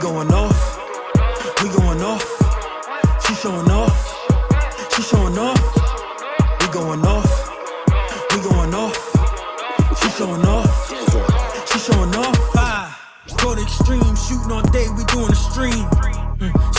going off, we going off. She showing off, she showing off. We going off, we going off. She showing off, she showing off. Go to extreme, shooting all day, we doing a stream.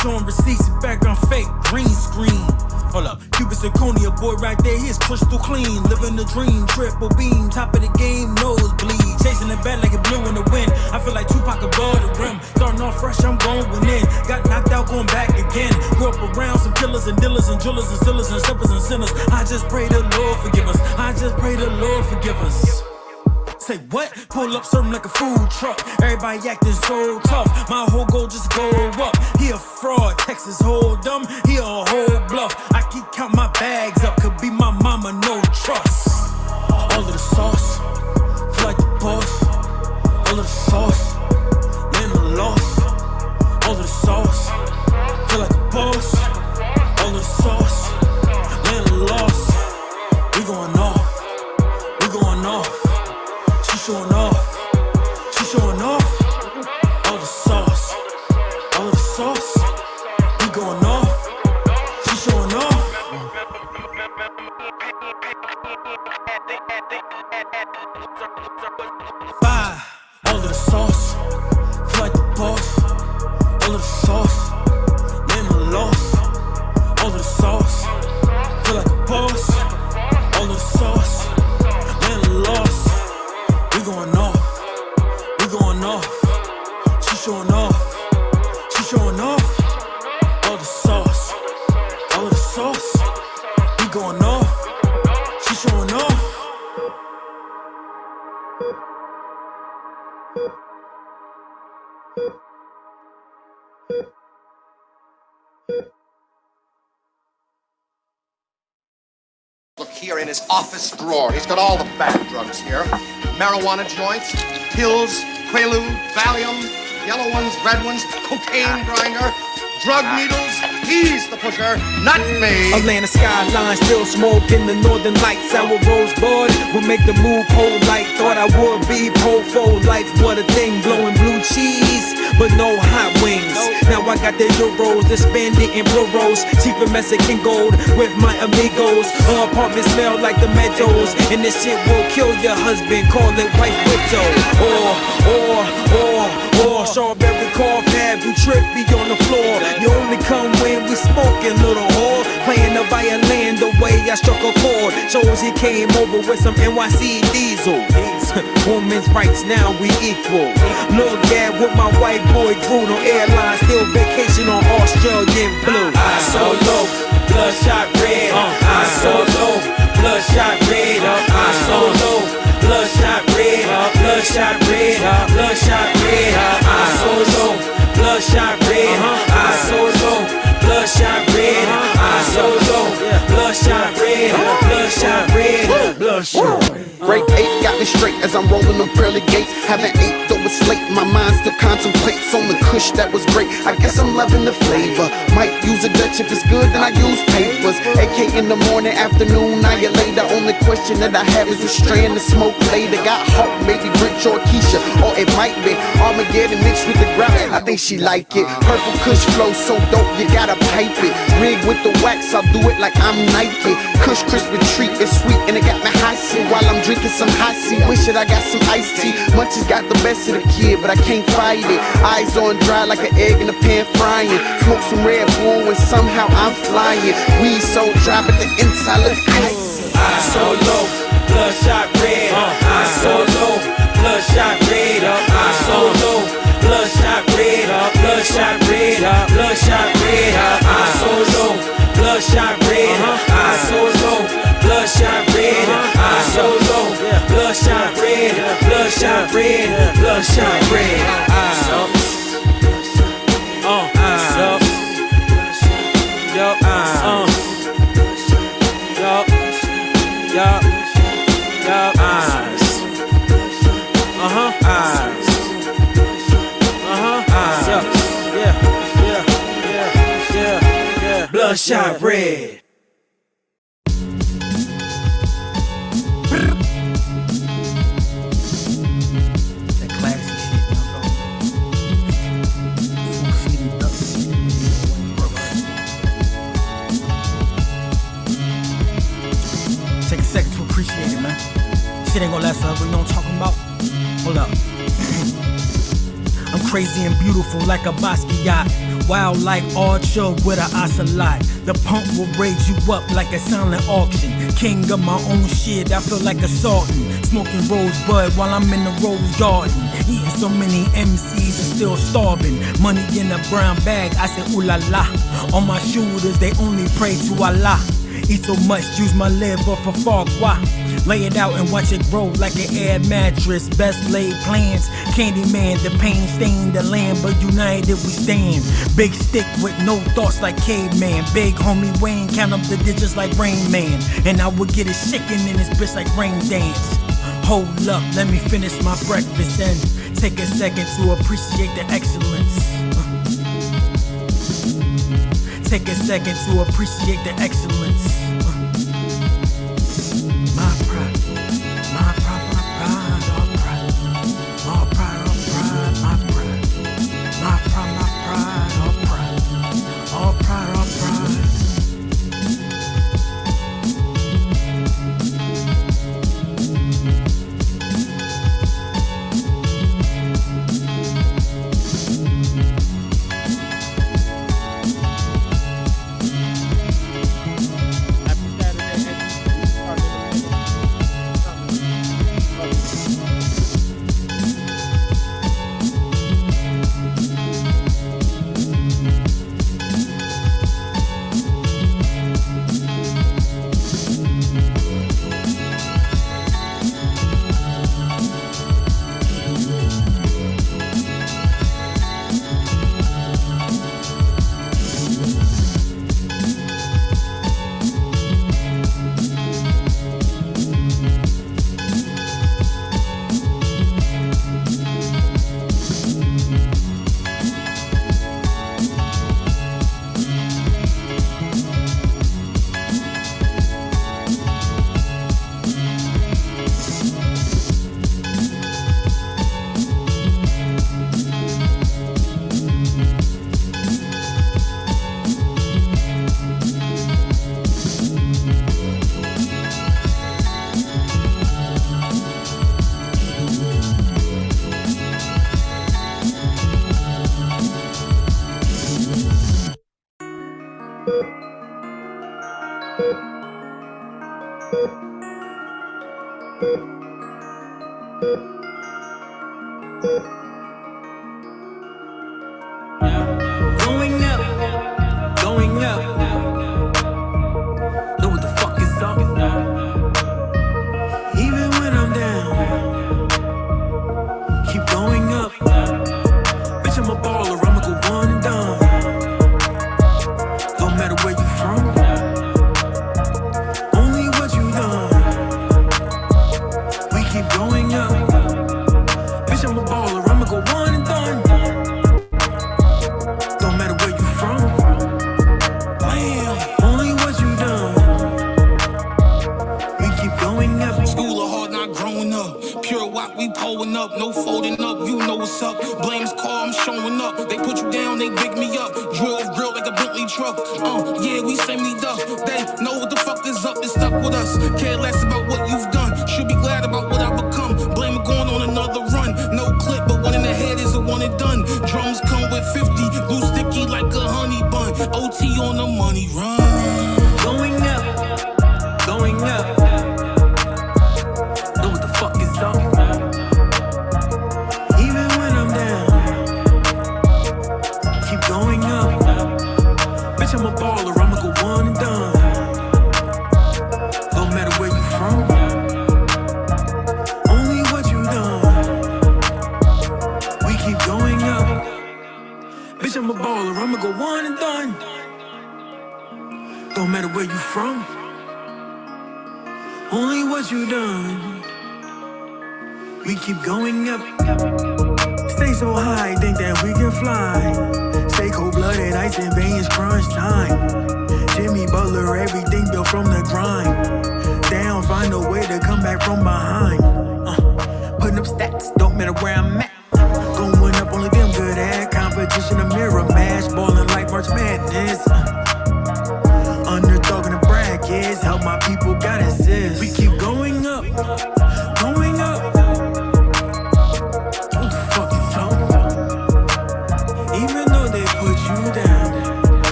Showing receipts, background fake, green screen. Hold up, Cupid Zirconia, boy right there, he's crystal clean. Living the dream, triple beam, top of the game, nosebleed. Chasing the bat like it blew in the wind. I feel like Tupac above the rim. Starting off fresh, I'm going in. Got knocked out, going back again. Grew up around some killers and dealers and drillers and stealers and steppers and sinners. I just pray the Lord forgive us. I just pray the Lord forgive us. Say what? Pull up serving like a food truck. Everybody acting so tough. My whole goal just go up. He a fraud, Texas hold dumb. He a whole bluff. I keep count my bags up. Could be my mama, no trust. All of the sauce, feel like the boss. All of the sauce, land the loss. All of the sauce, feel like the boss. All of the sauce, land the loss. We going off, we going off. She showing off, she showing off. All the sauce, all the sauce. We going off, she showing off. Five, all of the sauce, feel like the boss. All of the sauce, land the loss. All of the sauce, feel like the boss. All of the sauce, land the loss. We going off, we going off. She showing off, she showing off. All the sauce, all of the sauce. We going off, she showing off. Look here in his office drawer. He's got all the bad drugs here. Marijuana joints, pills, Quaalude, Valium, yellow ones, red ones, cocaine grinder, drug needles. He's the pusher, not me. Atlanta skyline still smoking the northern lights. Sour rosebud will make the move whole light. Thought I would be po-fo life. What a thing, blowing blue cheese, but no hot wings. Now I got the euros, the spending in euros. Cheap and Mexican gold with my amigos. Apartment smell like the meadows, and this shit will kill your husband. Call it white widow. Or strawberry cough, have you trippy on the floor. You only come when we smoking, little whore. Playing the violin the way I struck a chord. Shows he came over with some NYC diesel. Women's rights, now we equal. Look at what my white boy grew on airlines, still vacation on Australian blue. I so low, bloodshot red. I so low, bloodshot red. I so low, bloodshot red. Bloodshot red. Bloodshot red. I so low, bloodshot red. I so low, bloodshot red. I so low, bloodshot red. Bloodshot red. Bloodshot red. Break 8 got me straight as I'm rolling them pearly gates. Haven't ate though it's late, my mind still contemplates on the kush that was great. I guess I'm loving the flavor. Might use a Dutch if it's good, then I use papers. AK in the morning, afternoon, now you later. Only question that I have is which strand to smoke later. Got Hawk, maybe Bridge or Keisha, or it might be Armageddon mixed with the ground. I think she like it. Purple kush flow so dope, you gotta pipe it. Rig with the wax, I'll do it like I'm Nike. Kush crispy treat is sweet and it got me high C while I'm drinking some hot tea. Wish that I got some iced tea. Munchies got the best of the kid, but I can't fight it. Eyes on dry like an egg in a pan frying. Smoke some Red Bull and somehow I'm flying. Weed so dry, but the inside look icy. I so low, bloodshot red. I so low, bloodshot red. I so low, bloodshot red. Bloodshot red. Bloodshot red. I so low, bloodshot red. I so low, bloodshot red. I so low, bloodshot red. Bloodshot red. Bloodshot red. I so. Yup. Bloodshot red. That classy shit, second to appreciate it, man. Shit ain't gonna last forever, you know what I'm talking about? Hold up. I'm crazy and beautiful like a Basquiat. Wild like Archer with an ocelot. The pump will raise you up like a silent auction. King of my own shit, I feel like a sultan. Smoking rosebud while I'm in the rose garden. Eating so many MCs and still starving. Money in a brown bag, I said ooh la la. On my shoulders, they only pray to Allah. Eat so much, use my liver for foie gras. Lay it out and watch it grow like an air mattress. Best laid plans, Candyman, the pain stained the land, but united we stand. Big stick with no thoughts like caveman. Big homie Wayne, count up the digits like Rain Man. And I would get it shaking in this bitch like rain dance. Hold up, let me finish my breakfast and take a second to appreciate the excellence. Take a second to appreciate the excellence. My pride, my pride, my pride, all pride, all pride, all pride, my pride, my pride, my pride, all pride, all pride, all pride. Going up, going up. Know what the fuck is up? Even when I'm down, keep going up. Bitch, I'm a baller, I'ma go one and done. Don't matter where you from, only what you done. We keep going up. Bitch, I'm a baller, I'ma go one and done. Don't matter where you from, damn, only what you done. We keep going up. School of hard, not growing up. Pure wop, we pulling up, no folding up. You know what's up. Blame's call, I'm showing up. They put you down, they pick me up. Drill like a Bentley truck. Yeah, we send me duck. They know what the fuck is up. It's stuck with us. Care less about what you've done. Should be glad about what I've become. Blame it going on another run. No clip, but one in the head is a one and done. Drums come with 50, glue sticky like a honey bun. OT on the money run. Going up, going up. Know what the fuck is up? Even when I'm down, keep going up. Bitch, I'm a baller, I'ma go one and done. Don't matter where you from, only what you done. We keep going up. Bitch, I'm a baller, I'ma go one and done. Don't matter where you from, only what you done. We keep going up. Stay so high, think that we can fly. Stay cold-blooded, ice and veins, crunch time. Jimmy Butler, everything built from the grind. Down, find a way to come back from behind. Putting up stats, don't matter where I'm at. Going up, only them good at. Competition, a mirror match, ballin' like March Madness. Underdog in the brackets, help my people got assists. We keep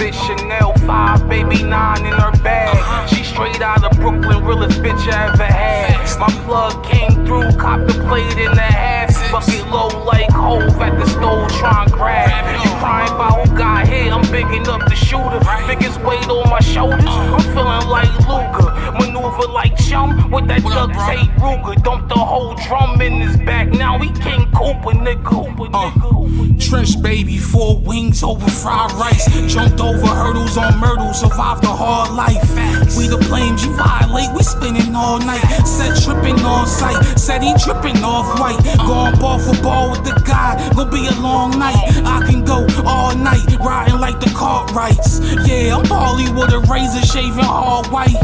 bitch Chanel 5, baby 9 in her bag. She straight out of Brooklyn, realest bitch I ever had. My plug came through, cop the plate in the half. Bucket low like Hove at the stove trying to grab. You crying about who got hit, I'm bigging up the shooter. Biggest weight on my shoulders, I'm feeling like Luger. Maneuver like Chum with that duct tape Ruger. Dump the whole drum in his back, now he King Cooper, nigga. Trench baby, 4 wings over fried rice. Jumped over hurdles on Myrtle, survived a hard life. We the flames, you violate, we spinning all night. Said tripping on sight, said he dripping off white. Going ball for ball with the guy, gon' be a long night. I can go all night, riding like the Cartwrights. Yeah, I'm Paulie with a razor shaving all white.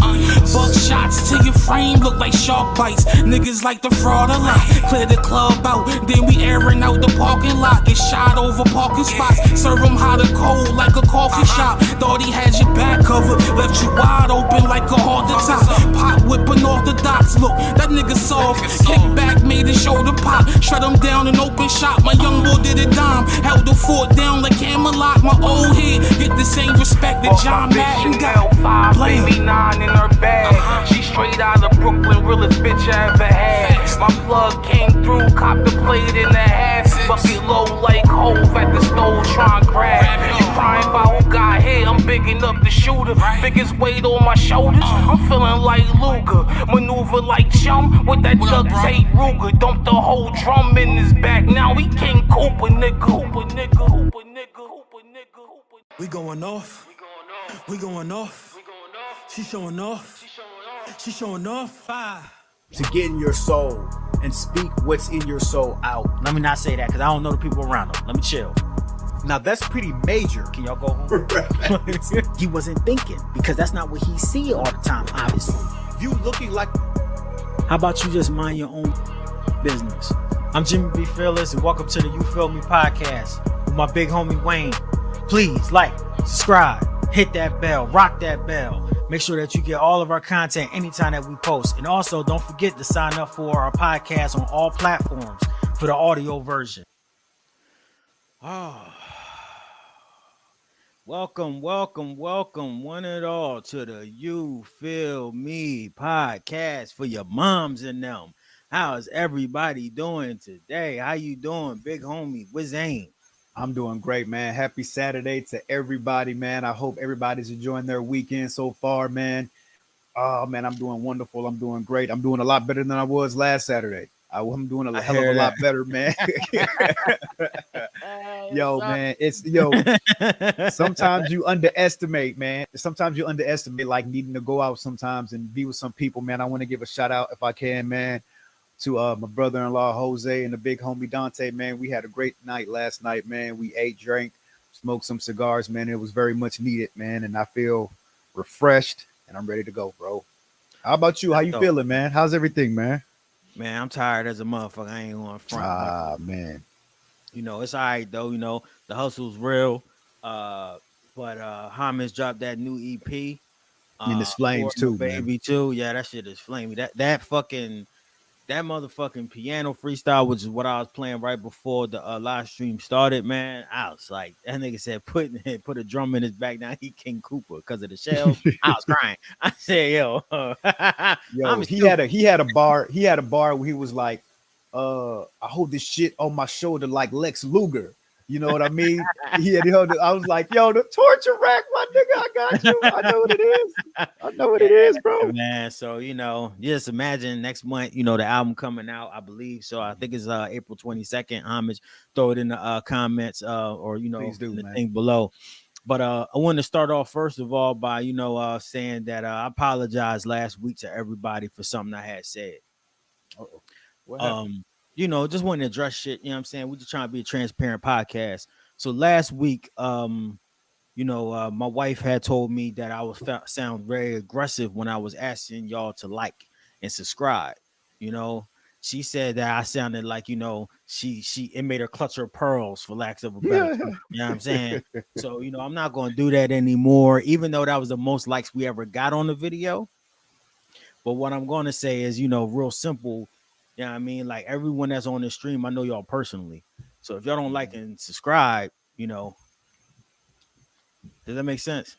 Buck shots to your frame, look like shark bites. Niggas like the fraud a lot. Clear the club out, then we airing out the parking lot. Get shot over parking spots, serve them hot or cold like a coffee shop. Thought he had your back covered, left you wide open like a hard to top. Pop whipping off the dots, look, that nigga soft. Kick back, made his shoulder pop. Shut him down in open shop. My young boy did a dime, held the fort down like Camelot. My old head get the same respect that John Madden got. 5, baby 9 in her bag. She straight out of Brooklyn, realest bitch I ever had. My plug came through, cop the plate in the half. Bucket low like Hove at the stove trying to grab. You crying about who got hit, I'm bigging up the shooter. Biggest weight on my shoulders, I'm feeling like Luger. Maneuver like Chum with that duct tape Ruger. Dump the whole drum in his back, now he King Cooper, nigga. We going off. We going off. She showing off. She showing off. 5. To get in your soul and speak what's in your soul out. Let me not say that because I don't know the people around him. Let me chill. Now that's pretty major. Can y'all go home? He wasn't thinking because that's not what he see all the time, obviously. You looking like... How about you just mind your own business? I'm Jimmy B. Fearless and welcome to the You Feel Me podcast with my big homie Wayne. Please like, subscribe, hit that bell, rock that bell. Make sure that you get all of our content anytime that we post. And also, don't forget to sign up for our podcast on all platforms for the audio version. Oh. Welcome, one and all to the You Feel Me podcast for your moms and them. How is everybody doing today? How you doing, big homie? What's Zane? I'm doing great, man. Happy Saturday to everybody, man. I hope everybody's enjoying their weekend so far, man. Oh, man, I'm doing wonderful. I'm doing great. I'm doing a lot better than I was last Saturday. I'm doing a hell of a lot better, man. Yo, man, sometimes you underestimate, man. Sometimes you underestimate like needing to go out sometimes and be with some people, man. I want to give a shout out if I can, man, to my brother-in-law Jose and the big homie Dante, man. We had a great night last night, man. We ate, drank, smoked some cigars, man. It was very much needed, man. And I feel refreshed and I'm ready to go, bro. How about you? How you feeling, man? How's everything, man? Man, I'm tired as a motherfucker. I ain't going front. Man. You know, it's all right, though. You know, the hustle's real. But Homage dropped that new EP. And it's flames, too, baby, man. too. Yeah, that shit is flamey. That motherfucking piano freestyle, which is what I was playing right before the live stream started, man. I was like, that nigga said, put a drum in his back. Now he King Cooper because of the shells. I was crying. I said, yo, he had a bar where he was like, I hold this shit on my shoulder like Lex Luger. You know what I mean? I was like, yo, the torture rack, my nigga, I got you. I know what it is. I know what it is, bro. Man, so, you know, just imagine next month, you know, the album coming out, I believe. So I think it's April 22nd. Homage, throw it in the comments or, you know, the thing below. But I want to start off, first of all, by, you know, saying that I apologized last week to everybody for something I had said. Uh-oh. What happened? You know, just wanting to address shit. You know what I'm saying? We're just trying to be a transparent podcast. So last week, you know, my wife had told me that I was sound very aggressive when I was asking y'all to like and subscribe. You know, she said that I sounded like, you know, it made her clutch her pearls, for lack of a better term. You know what I'm saying? So, you know, I'm not going to do that anymore, even though that was the most likes we ever got on the video. But what I'm going to say is, you know, real simple. You know what I mean? Like everyone that's on the stream, I know y'all personally. So if y'all don't like and subscribe, you know, Does that make sense?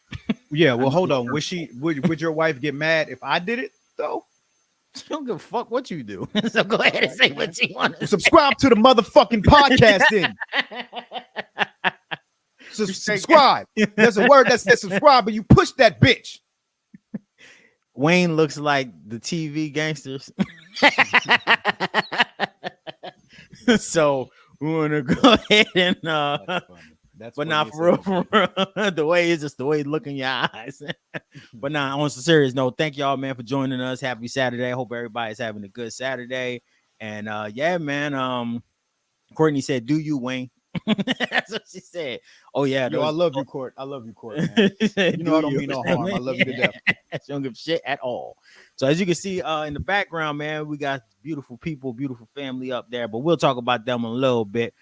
Yeah. Well, hold on. Would your wife get mad if I did it though? She don't give a fuck what you do. So go ahead and say what you want. Subscribe to the motherfucking podcast then. Subscribe. There's a word that says subscribe, but you push that bitch. Wayne looks like the TV gangsters. So we want to go ahead and That's but not for real. The way is just the way you look in your eyes. But nah, on some serious note, thank y'all, man, for joining us. Happy Saturday. I hope everybody's having a good Saturday. And yeah, man. Courtney said, "Do you, Wayne?" That's what she said. Oh yeah, yo, I love you, Court. I love you, Court. Man. You know I don't mean no harm. I love you to death. She don't give a shit at all. So as you can see in the background, man, we got beautiful people, beautiful family up there. But we'll talk about them in a little bit.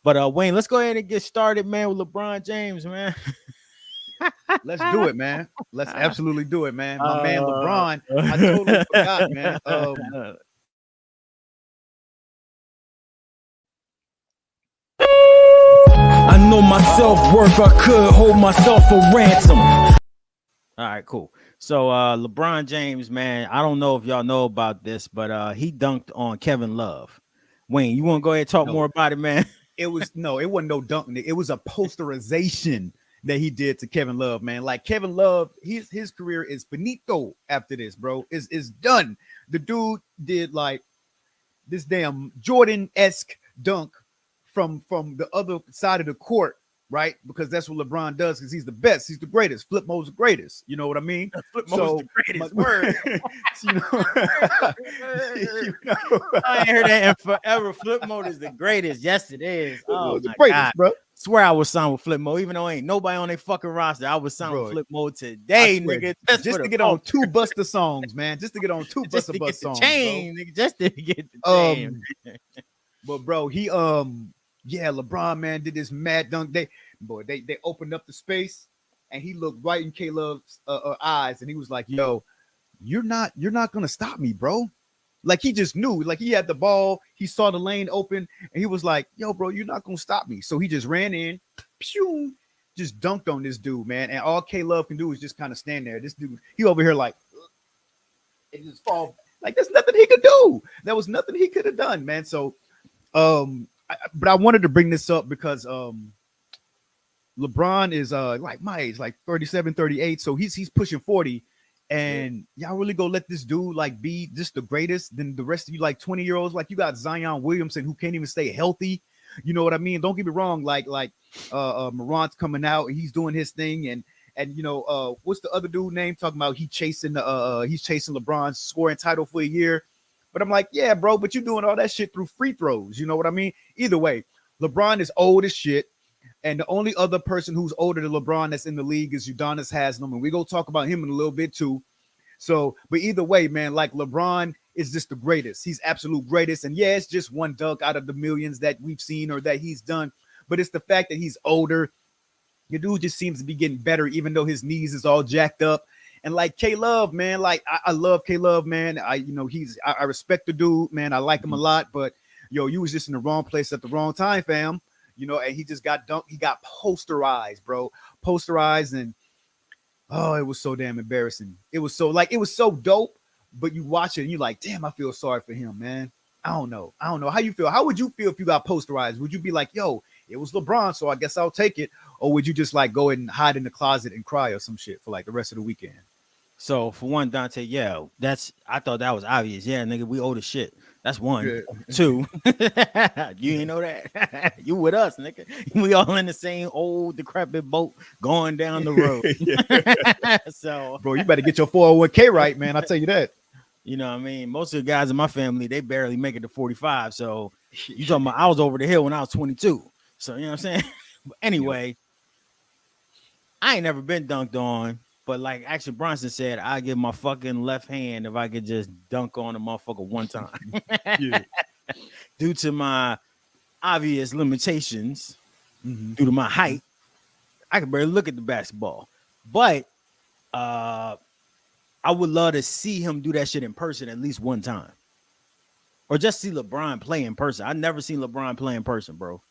But Wayne, let's go ahead and get started, man, with LeBron James, man. Let's do it, man. Let's absolutely do it, man. My man LeBron. I totally forgot, man. I know my self-worth, I could hold myself for ransom. All right, cool. So LeBron James, man, I don't know if y'all know about this, but he dunked on Kevin Love. Wayne, you want to go ahead and talk more about it, man? It wasn't no dunk. It was a posterization that he did to Kevin Love, man. Like Kevin Love, his career is finito after this, bro. Is done. The dude did like this damn Jordan-esque dunk from the other side of the court, right? Because that's what LeBron does, because he's the best, he's the greatest. Flip mode's the greatest. You know what I mean? Flip mode's the greatest word. I ain't heard that in forever. Flip mode is the greatest. Yes, it is. Oh, the greatest, God. Bro. Swear I was signed with Flip mode, even though ain't nobody on their fucking roster. I was signed with Flip mode today, nigga. Just to get on 2 Buster songs, man. Just to get on 2 Buster Bus songs, chain, nigga. Just to get the chain. But bro, he LeBron, man, did this mad dunk. They opened up the space, and he looked right in K-Love's eyes, and he was like, "Yo, you're not gonna stop me, bro." Like he just knew, like he had the ball, he saw the lane open, and he was like, "Yo, bro, you're not gonna stop me." So he just ran in, pew, just dunked on this dude, man. And all K-Love can do is just kind of stand there. This dude, he over here like, and just fall. Like there's nothing he could do. There was nothing he could have done, man. So, but I wanted to bring this up because LeBron is like my age, like 37, 38. So he's pushing 40. And y'all really go let this dude like be just the greatest than the rest of you, like 20-year-olds. Like you got Zion Williamson who can't even stay healthy. You know what I mean? Don't get me wrong. Like Morant's coming out and he's doing his thing. And you know, what's the other dude name talking about? He's chasing LeBron's scoring title for a year. But I'm like, yeah, bro, but you're doing all that shit through free throws. You know what I mean? Either way, LeBron is old as shit. And the only other person who's older than LeBron that's in the league is Udonis Haslem. And we're going to talk about him in a little bit too. So, but either way, man, like LeBron is just the greatest. He's absolute greatest. And yeah, it's just one dunk out of the millions that we've seen or that he's done. But it's the fact that he's older. Your dude just seems to be getting better, even though his knees is all jacked up. And like K-Love, man, like I love K-Love, man. I respect the dude, man. I like him a lot. But, yo, you was just in the wrong place at the wrong time, fam. You know, and he just got dunked. He got posterized, bro. Posterized, and oh, it was so damn embarrassing. It was so dope, but you watch it and you're like, damn, I feel sorry for him, man. I don't know. How you feel? How would you feel if you got posterized? Would you be like, yo, it was LeBron, so I guess I'll take it? Or would you just like go and hide in the closet and cry or some shit for like the rest of the weekend? So for one, Dante, yeah, I thought that was obvious. Yeah, nigga, we old as shit. That's one. Yeah. 2, you ain't know that. You with us, nigga. We all in the same old decrepit boat going down the road. So, bro, you better get your 401k right, man. I'll tell you that. You know what I mean? Most of the guys in my family, they barely make it to 45. So you talking about I was over the hill when I was 22. So you know what I'm saying? But anyway, I ain't never been dunked on. But like Action Bronson said, I give my fucking left hand if I could just dunk on a motherfucker one time. Due to my obvious limitations, due to my height, I can barely look at the basketball. But I would love to see him do that shit in person at least one time. Or just see LeBron play in person. I've never seen LeBron play in person, bro.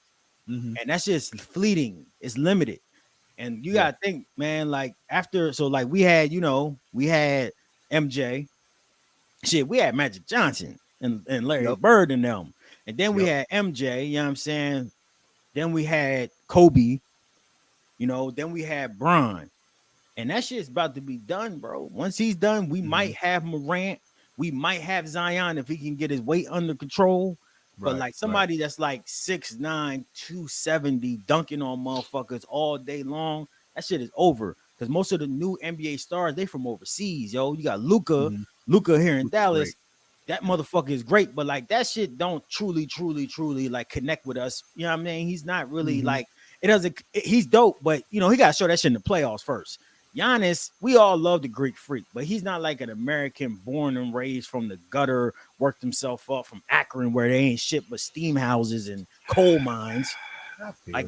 And that's just fleeting. It's limited. And you gotta think, man, like after, so like we had MJ, shit, we had Magic Johnson and Larry Bird and them. And then we had MJ, you know what I'm saying? Then we had Kobe, then we had Bron. And that shit's about to be done, bro. Once he's done, we might have Morant. We might have Zion if he can get his weight under control. But like somebody that's like 6'9", 270, dunking on motherfuckers all day long, that shit is over. Because most of the new NBA stars, they from overseas, yo. You got Luka here in Dallas. Great. That motherfucker is great, but like that shit don't truly like connect with us. You know what I mean? He's not really like, it doesn't, he's dope, but he gotta show that shit in the playoffs first. Giannis, we all love the Greek freak, but he's not like an American born and raised from the gutter, worked himself up from Akron where they ain't shit but steam houses and coal mines. Like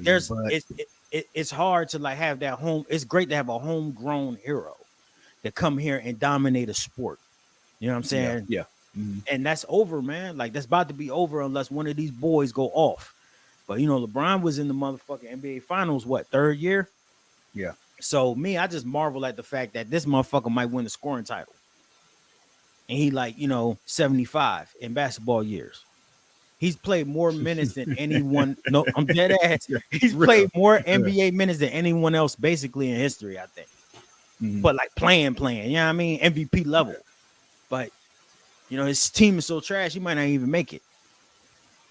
it's hard to like have that home. It's great to have a homegrown hero that come here and dominate a sport. You know what I'm saying? Yeah. And that's over, man. Like that's about to be over unless one of these boys go off. But LeBron was in the motherfucking NBA Finals, what, third year? Yeah. So I just marvel at the fact that this motherfucker might win the scoring title. And he 75 in basketball years. He's played more minutes than anyone. No, I'm dead ass. He's played more NBA minutes than anyone else basically in history, I think. But like playing, you know what I mean? MVP level. But his team is so trash, he might not even make it.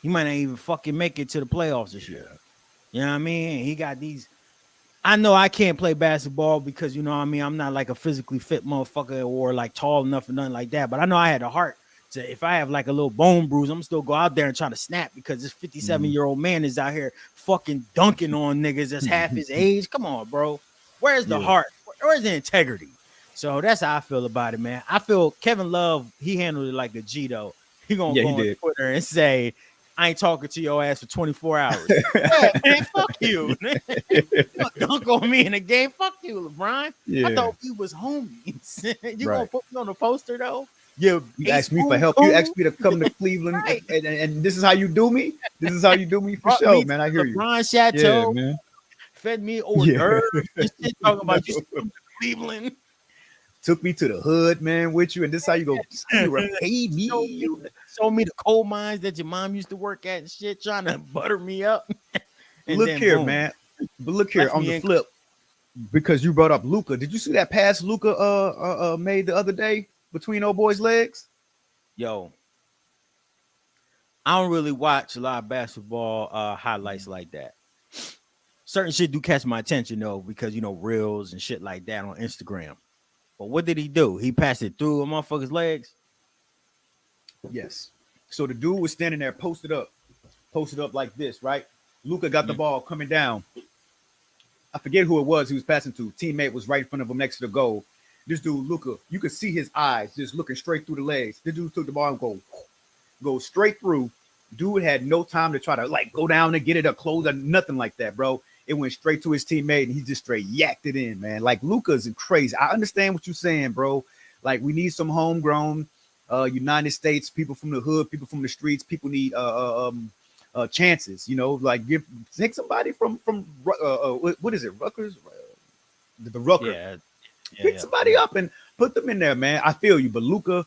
He might not even fucking make it to the playoffs this year. You know what I mean? He got these. I know I can't play basketball because, I'm not like a physically fit motherfucker or like tall enough or nothing like that. But I know I had a heart to, if I have like a little bone bruise, I'm still go out there and try to snap because this 57-year-old man is out here fucking dunking on niggas that's half his age. Come on, bro. Where's the heart? Where's the integrity? So that's how I feel about it, man. I feel Kevin Love, he handled it like a G, though. He gonna go on Twitter and say, I ain't talking to your ass for 24 hours. Yeah, man, fuck you. You dunk on me in a game. Fuck you, LeBron. Yeah. I thought we was homies. You gonna put me on the poster, though? You asked me for help. You asked me to come to Cleveland, and this is how you do me? This is how you do me for sure, man. I hear you. LeBron Chateau fed me hors d'oeuvres. Shit talking about you come to Cleveland. Took me to the hood, man, with you, and this is how you go repay me. Show me the coal mines that your mom used to work at and shit, trying to butter me up. Look here, boom. Man. But look here, on the flip, because you brought up Luka. Did you see that pass Luka made the other day between old boy's legs? Yo, I don't really watch a lot of basketball highlights like that. Certain shit do catch my attention though, because reels and shit like that on Instagram. But what did he do? He passed it through a motherfucker's legs? Yes. So the dude was standing there posted up like this, right? Luka got the ball coming down. I forget who it was he was passing to. Teammate was right in front of him next to the goal. This dude, Luka, you could see his eyes just looking straight through the legs. This dude took the ball and go straight through. Dude had no time to try to go down and get it up close or nothing like that, bro. It went straight to his teammate, and he just straight yacked it in, man. Like, Luka's crazy. I understand what you're saying, bro. Like, we need some homegrown United States, people from the hood, people from the streets. People need chances, like take somebody from what is it, Rutgers? The Rutgers. Pick somebody up and put them in there, man. I feel you, but Luka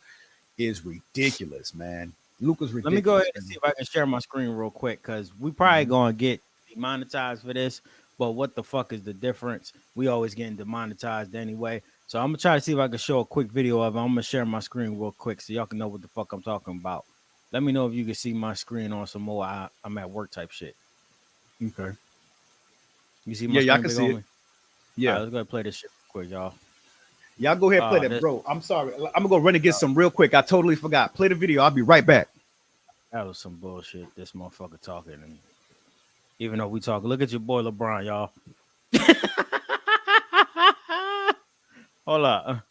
is ridiculous, man. Luka's ridiculous. Let me go ahead and see if I can share my screen real quick, because we probably gonna get demonetized for this, but what the fuck is the difference? We always getting demonetized anyway. So I'm gonna try to see if I can show a quick video of it. I'm gonna share my screen real quick so y'all can know what the fuck I'm talking about. Let me know if you can see my screen on some more I'm at work type shit. Okay. You see my screen? I can see it. Yeah. Right, let's go ahead and play this shit quick, y'all. Y'all go ahead and play that, bro. I'm sorry. I'm gonna go run and get some real quick. I totally forgot. Play the video. I'll be right back. That was some bullshit. This motherfucker talking, and even though we talk, look at your boy LeBron, y'all. Hold up.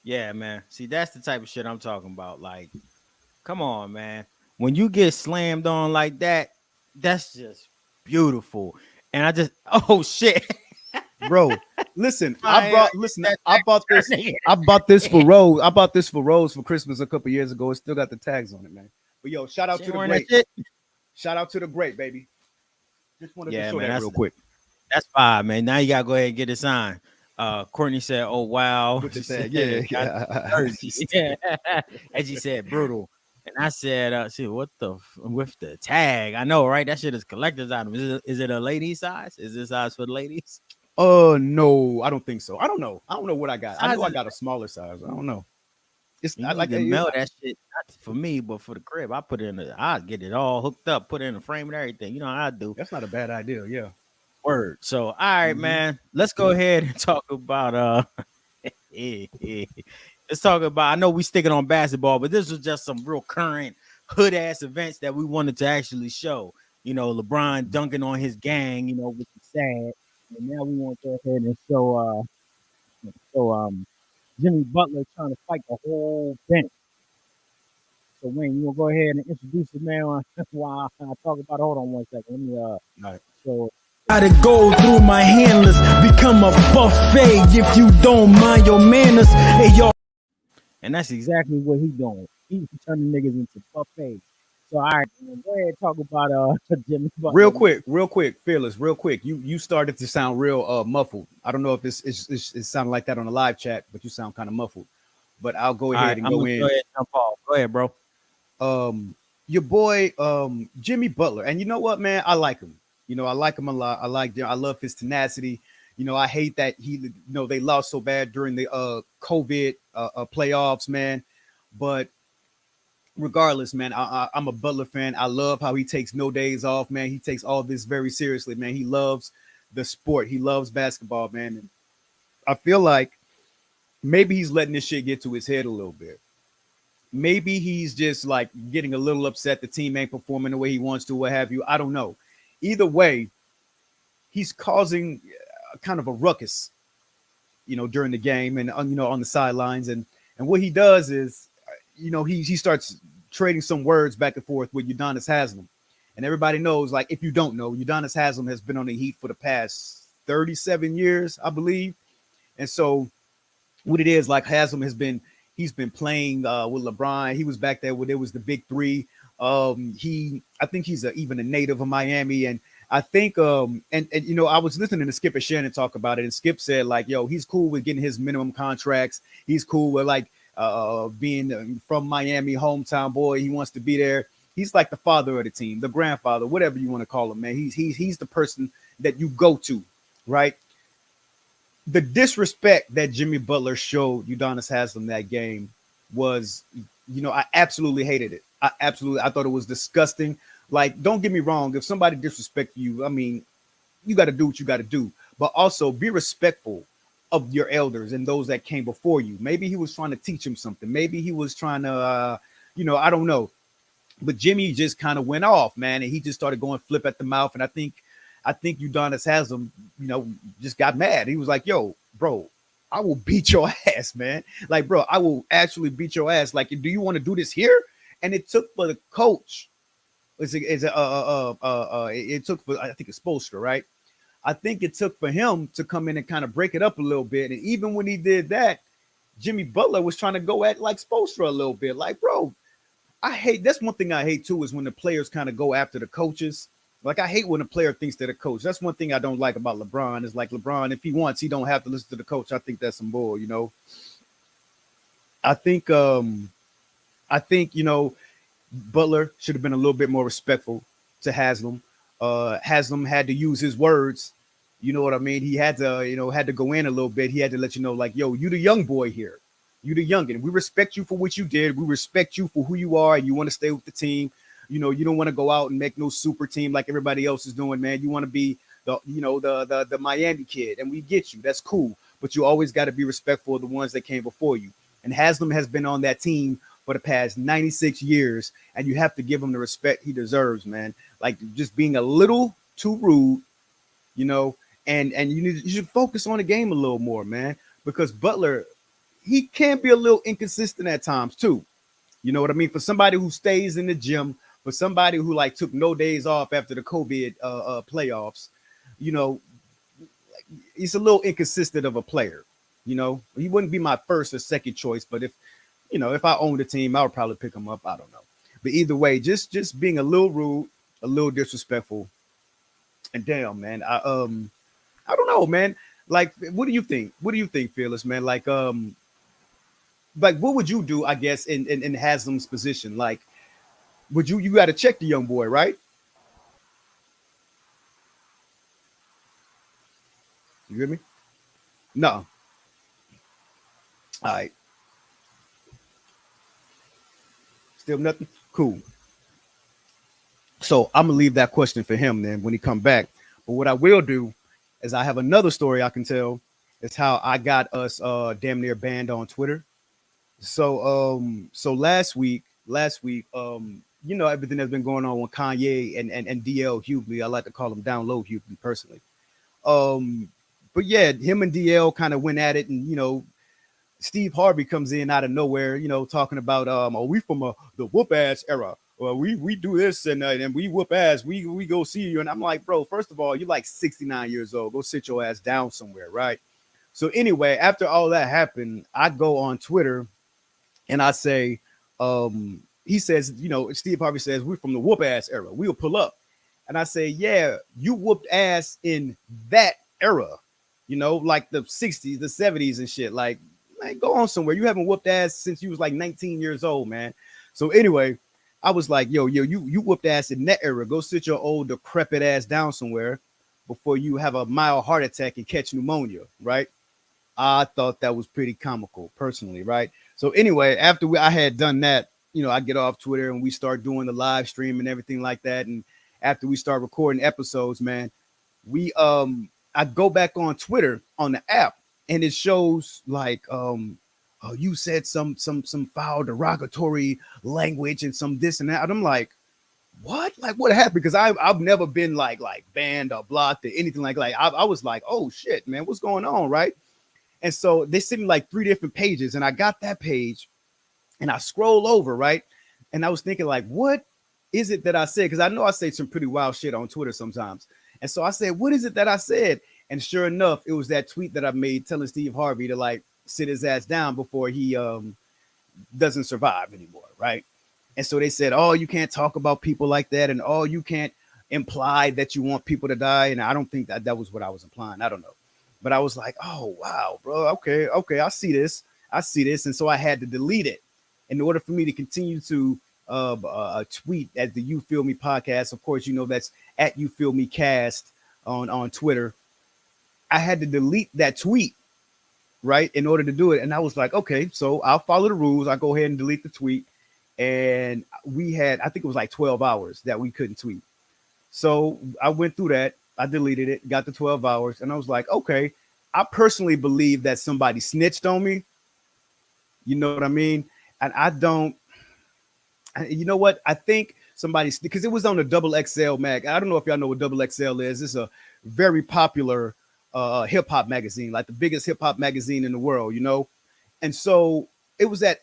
Yeah, man. See, that's the type of shit I'm talking about. Like, come on, man. When you get slammed on like that, that's just beautiful. And I just, oh shit. Bro, listen, My, like, that I bought turn this. nigga. I bought this for Rose. I bought this for Rose for Christmas a couple years ago. It still got the tags on it, man. But yo, shout out She to the wearing that great. shit? Shout out to the great, baby. Just wanted to Yeah, show man. that real That's quick that's fine, man. Now you gotta go ahead and get it signed. Courtney said, "Oh wow," with the she tag. said, Yeah, "That's yeah. Jersey." Yeah, and she said, "Brutal." And I said, "See what with the tag? I know, right? That shit is collector's item. Is it a lady size? Is this size for the ladies? No, I don't think so. I don't know. I don't know what I got. I know I Sizes got a smaller size. I don't know. It's you I need like to mail that shit not for me, but for the crib. I put it in. I get it all hooked up, put it in a frame and everything. You know how I do. that's not a bad idea. Yeah. Word. So, all right, Mhm. man. Let's go ahead and talk about let's talk about. I know we sticking on basketball, but this was just some real current hood ass events that we wanted to actually show. You know, LeBron dunking on his gang. You know, which is sad. And now we want to go ahead and show Jimmy Butler trying to fight the whole bench. So Wayne, you want to go ahead and introduce it, man? While I talk about it. Hold on one second. Let me All right. show. Gotta go through my handlers, become a buffet if you don't mind your manners. Hey, y'all. And that's exactly what he doing. He turning niggas into buffets. So all right, go ahead and talk about Jimmy Butler. Real quick, fearless, real quick. You started to sound real muffled. I don't know if it sounded like that on the live chat, but you sound kind of muffled. But I'll go All ahead right, and I'm go gonna go in. ahead and jump off. Go ahead, bro. Your boy Jimmy Butler, and you know what, man, I like him. You know, I like him a lot. I love his tenacity. You know, I hate that they lost so bad during the COVID playoffs, man. But regardless, man, I'm a Butler fan. I love how he takes no days off, man. He takes all this very seriously, man. He loves the sport. He loves basketball, man. And I feel like maybe he's letting this shit get to his head a little bit. Maybe he's just like getting a little upset the team ain't performing the way he wants to, what have you. I don't know. Either way, he's causing kind of a ruckus, during the game and on the sidelines. And what he does is, he starts trading some words back and forth with Udonis Haslem. And everybody knows, like, if you don't know, Udonis Haslem has been on the Heat for the past 37 years, I believe. And so what it is, like, he's been playing with LeBron. He was back there when there was the big three. I think he's even a native of Miami. And I think, I was listening to Skip and Shannon talk about it. And Skip said, like, yo, he's cool with getting his minimum contracts. He's cool with, like, being from Miami, hometown boy. He wants to be there. He's like the father of the team, the grandfather, whatever you want to call him, man. He's the person that you go to, right? The disrespect that Jimmy Butler showed Udonis Haslem that game was, I absolutely hated it. I thought it was disgusting. Like, don't get me wrong. If somebody disrespects you, I mean, you got to do what you got to do, but also be respectful of your elders and those that came before you. Maybe he was trying to teach him something. Maybe he was trying to, I don't know. But Jimmy just kind of went off, man, and he just started going flip at the mouth. And I think Udonis Haslem, just got mad. He was like, "Yo, bro, I will beat your ass, man. Like, bro, I will actually beat your ass. Like, do you want to do this here?" And it took for the coach. It took for, I think it's Spoelstra, right? I think it took for him to come in and kind of break it up a little bit. And even when he did that, Jimmy Butler was trying to go at like Spoelstra a little bit. Like, bro, that's one thing I hate too, is when the players kind of go after the coaches. Like, I hate when a player thinks they're the coach. That's one thing I don't like about LeBron, is like, LeBron, if he wants, he don't have to listen to the coach. I think that's some bull, I think, Butler should have been a little bit more respectful to Haslem. Haslem had to use his words. You know what I mean? He had to go in a little bit. He had to let you know, like, yo, you the young boy here. You the youngin'. We respect you for what you did. We respect you for who you are. You want to stay with the team. You don't want to go out and make no super team like everybody else is doing, man. You want to be the Miami kid, and we get you. That's cool. But you always got to be respectful of the ones that came before you. And Haslem has been on that team for the past 96 years, and you have to give him the respect he deserves, man. Like, just being a little too rude, and you should focus on the game a little more, man, because Butler, he can be a little inconsistent at times too. You know what I mean? For somebody who stays in the gym, for somebody who like took no days off after the COVID playoffs, you know, he's a little inconsistent of a player. You know, he wouldn't be my first or second choice, but if I owned the team, I would probably pick him up. I don't know. But either way, just being a little rude, a little disrespectful. And damn, man, I don't know, man. Like, what do you think? What do you think, Fearless, man? Like what would you do, I guess, in Haslem's position? Like, would you got to check the young boy, right? You hear me? No. All right. Still nothing? Cool. So I'm gonna leave that question for him then when he come back. But what I will do is I have another story I can tell. It's how I got us damn near banned on Twitter. So last week, everything that's been going on with Kanye and DL Hughley. I like to call him Down Low Hughley personally. But yeah, him and DL kind of went at it, and Steve Harvey comes in out of nowhere, talking about are we from the whoop ass era? Well, we do this and we whoop ass. We go see you, and I'm like, bro, first of all, you're like 69 years old. Go sit your ass down somewhere, right? So anyway, after all that happened, I go on Twitter and I say, he says, Steve Harvey says, we're from the whoop ass era. We'll pull up. And I say, yeah, you whooped ass in that era, like the 60s, the 70s and shit. Like, go on somewhere. You haven't whooped ass since you was like 19 years old, man. So anyway, I was like, yo, you whooped ass in that era. Go sit your old decrepit ass down somewhere before you have a mild heart attack and catch pneumonia, right? I thought that was pretty comical, personally, right? So anyway, after I had done that, I get off Twitter and we start doing the live stream and everything like that. And after we start recording episodes, man, I go back on Twitter on the app and it shows like you said some foul derogatory language and some this and that. And I'm like, what? Like, what happened? Because I've never been like banned or blocked or anything like I was like, oh shit, man, what's going on, right? And so they sent me like 3 different pages, and I got that page, and I scroll over, right? And I was thinking like, what is it that I said? Because I know I say some pretty wild shit on Twitter sometimes. And so I said, what is it that I said? And sure enough, it was that tweet that I made telling Steve Harvey to like sit his ass down before he doesn't survive anymore, right? And so they said, oh, you can't talk about people like that, and oh, you can't imply that you want people to die. And I don't think that was what I was implying. I don't know. But I was like, oh, wow, bro. Okay. I see this. And so I had to delete it in order for me to continue to tweet at the You Feel Me podcast. Of course, that's at You Feel Me cast on Twitter. I had to delete that tweet, right, in order to do it. And I was like, okay, so I'll follow the rules. I go ahead and delete the tweet. And we had, I think it was like 12 hours that we couldn't tweet. So I went through that. I deleted it, got the 12 hours. And I was like, okay, I personally believe that somebody snitched on me. You know what I mean? And you know what? I think somebody, because it was on the Double XL mag. I don't know if y'all know what Double XL is. It's a very popular hip hop magazine, like the biggest hip hop magazine in the world, And so it was at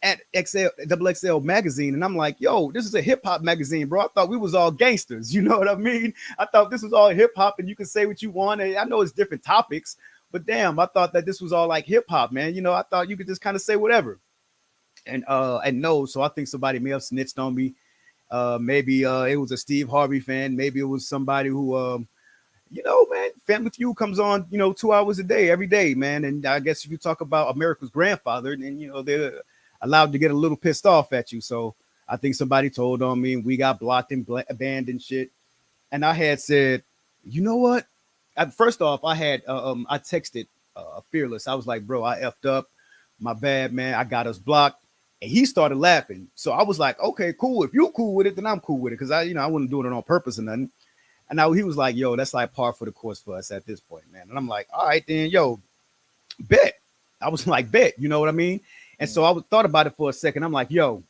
Double XL magazine. And I'm like, yo, this is a hip hop magazine, bro. I thought we was all gangsters. You know what I mean? I thought this was all hip hop and you can say what you want. And I know it's different topics, but damn, I thought that this was all like hip hop, man. I thought you could just kind of say whatever. And no, so I think somebody may have snitched on me. Maybe it was a Steve Harvey fan. Maybe it was somebody who, man, Family Feud comes on, 2 hours a day, every day, man. And I guess if you talk about America's grandfather, then, they're allowed to get a little pissed off at you. So I think somebody told on me and we got blocked and banned and shit. And I had said, you know what? First off, I texted Fearless. I was like, bro, I effed up. My bad, man. I got us blocked. And he started laughing. So I was like, okay, cool. If you're cool with it, then I'm cool with it. Because I wasn't doing it on purpose or nothing. And now he was like, yo, that's like par for the course for us at this point, man. And I'm like, all right, then, yo, bet. I was like, bet. You know what I mean? And so I thought about it for a second. I'm like, yo,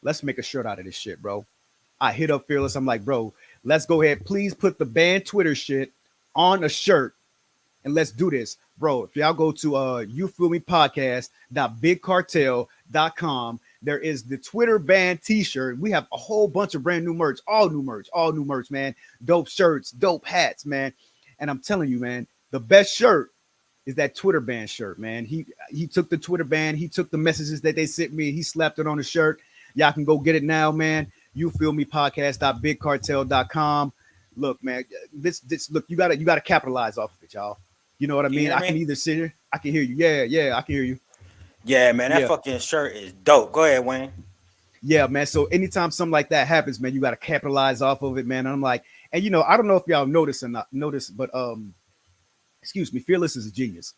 let's make a shirt out of this shit, bro. I hit up Fearless. I'm like, bro, let's go ahead. Please put the banned Twitter shit on a shirt and let's do this. bro, if y'all go to you feel me podcast.bigcartel.com, there is the Twitter band t-shirt. We have a whole bunch of brand new merch, all new merch, man. Dope shirts, dope hats, man. And I'm telling you, man, the best shirt is that Twitter band shirt, man. He took the Twitter band, he took the messages that they sent me, he slapped it on the shirt. Y'all can go get it now, man. You feel me podcast.bigcartel.com. Look, man, this look, you gotta capitalize off of it, y'all. You know what I mean? I can either sit here, I can hear you. Yeah, I can hear you. Yeah, man, that fucking shirt is dope. Go ahead, Wayne. Yeah, man. So anytime something like that happens, man, you got to capitalize off of it, man. And I'm like, and I don't know if y'all notice or not but excuse me, Fearless is a genius.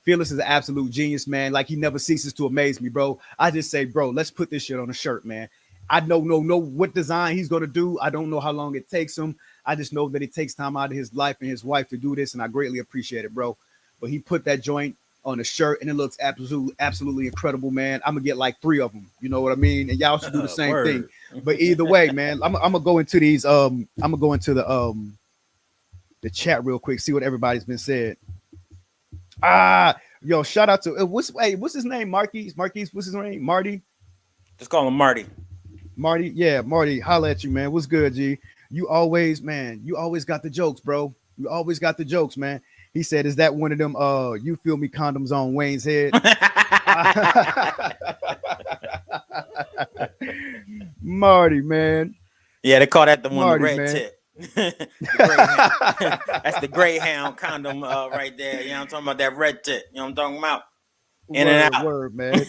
Fearless is an absolute genius, man. Like, he never ceases to amaze me, bro. I just say, bro, let's put this shit on a shirt, man. I don't know what design he's gonna do. I don't know how long it takes him. I just know that it takes time out of his life and his wife to do this, and I greatly appreciate it, bro. But he put that joint on a shirt, and it looks absolutely incredible, man. I'm gonna get like 3 of them. You know what I mean? And y'all should do the same thing. But either way, man, I'm gonna go into these. I'm gonna go into the chat real quick, see what everybody's been said. Yo, shout out to what's his name? Marquise, what's his name? Marty. Just call him Marty. Marty, yeah, Marty, holla at you, man. What's good, G? You always got the jokes, bro. You always got the jokes, man. He said, is that one of them you feel me condoms on Wayne's head? Marty, man. Yeah, they call that the one, Marty, the red man. tip. That's the Greyhound condom right there. You know what I'm talking about? That red tip. You know what I'm talking about? Word, man.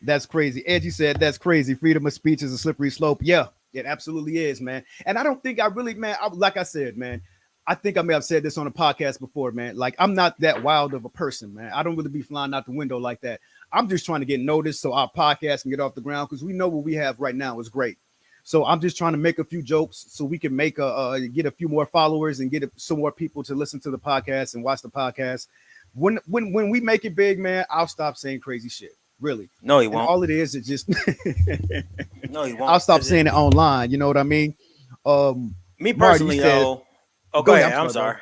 That's crazy. Edgy said that's crazy. Freedom of speech is a slippery slope. Yeah, it absolutely is, man. And I don't think I really, man, like I said, man, I think I may have said this on a podcast before, man. Like, I'm not that wild of a person, man. I don't really be flying out the window like that. I'm just trying to get noticed so our podcast can get off the ground, because we know what we have right now is great. So I'm just trying to make a few jokes so we can make get a few more followers and get some more people to listen to the podcast and watch the podcast. When we make it big, man, I'll stop saying crazy shit. Really? No, he won't. And all it is just no, he won't. I'll stop saying it online. You know what I mean? Me personally, Marty, go ahead. I'm sorry.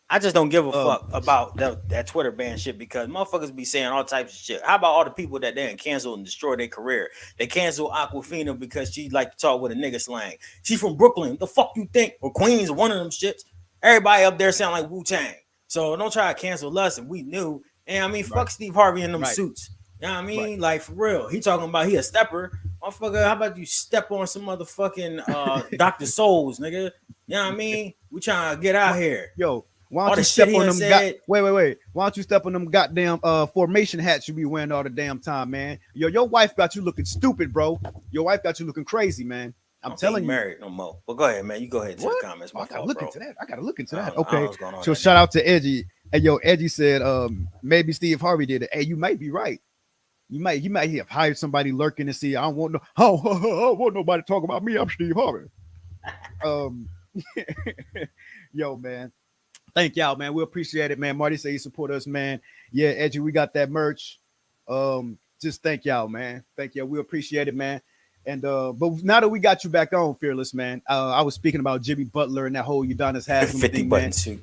I just don't give a fuck about that Twitter ban shit, because motherfuckers be saying all types of shit. How about all the people that they cancel and destroy their career? They cancel Aquafina because she like to talk with a nigga slang. She from Brooklyn. The fuck you think? Or Queens, one of them shits. Everybody up there sound like Wu-Tang. So don't try to cancel us, and we knew. And I mean, fuck Steve Harvey in them suits. You know what I mean? Right. Like, for real. He talking about he a stepper. Motherfucker, how about you step on some motherfucking Dr. Souls, nigga? You know what I mean? We trying to get out here. Yo, why don't you step on them? Wait. Why don't you step on them goddamn formation hats you be wearing all the damn time, man? Yo, your wife got you looking stupid, bro. Your wife got you looking crazy, man. I'm telling you. Married no more. But go ahead, man. You go ahead to the comments. I gotta look into that. I gotta look into that. Okay. So shout out to Edgy. Hey, yo, Edgy said maybe Steve Harvey did it. Hey, you might be right. He might have hired somebody lurking to see. I don't want nobody talking about me. I'm Steve Harvey. Yo, man. Thank y'all, man. We appreciate it, man. Marty said he support us, man. Yeah, Edgy, we got that merch. Just thank y'all, man. Thank y'all. We appreciate it, man. And but now that we got you back on, Fearless, man, I was speaking about Jimmy Butler and that whole Udonis Haslem 50 thing, button man. suit.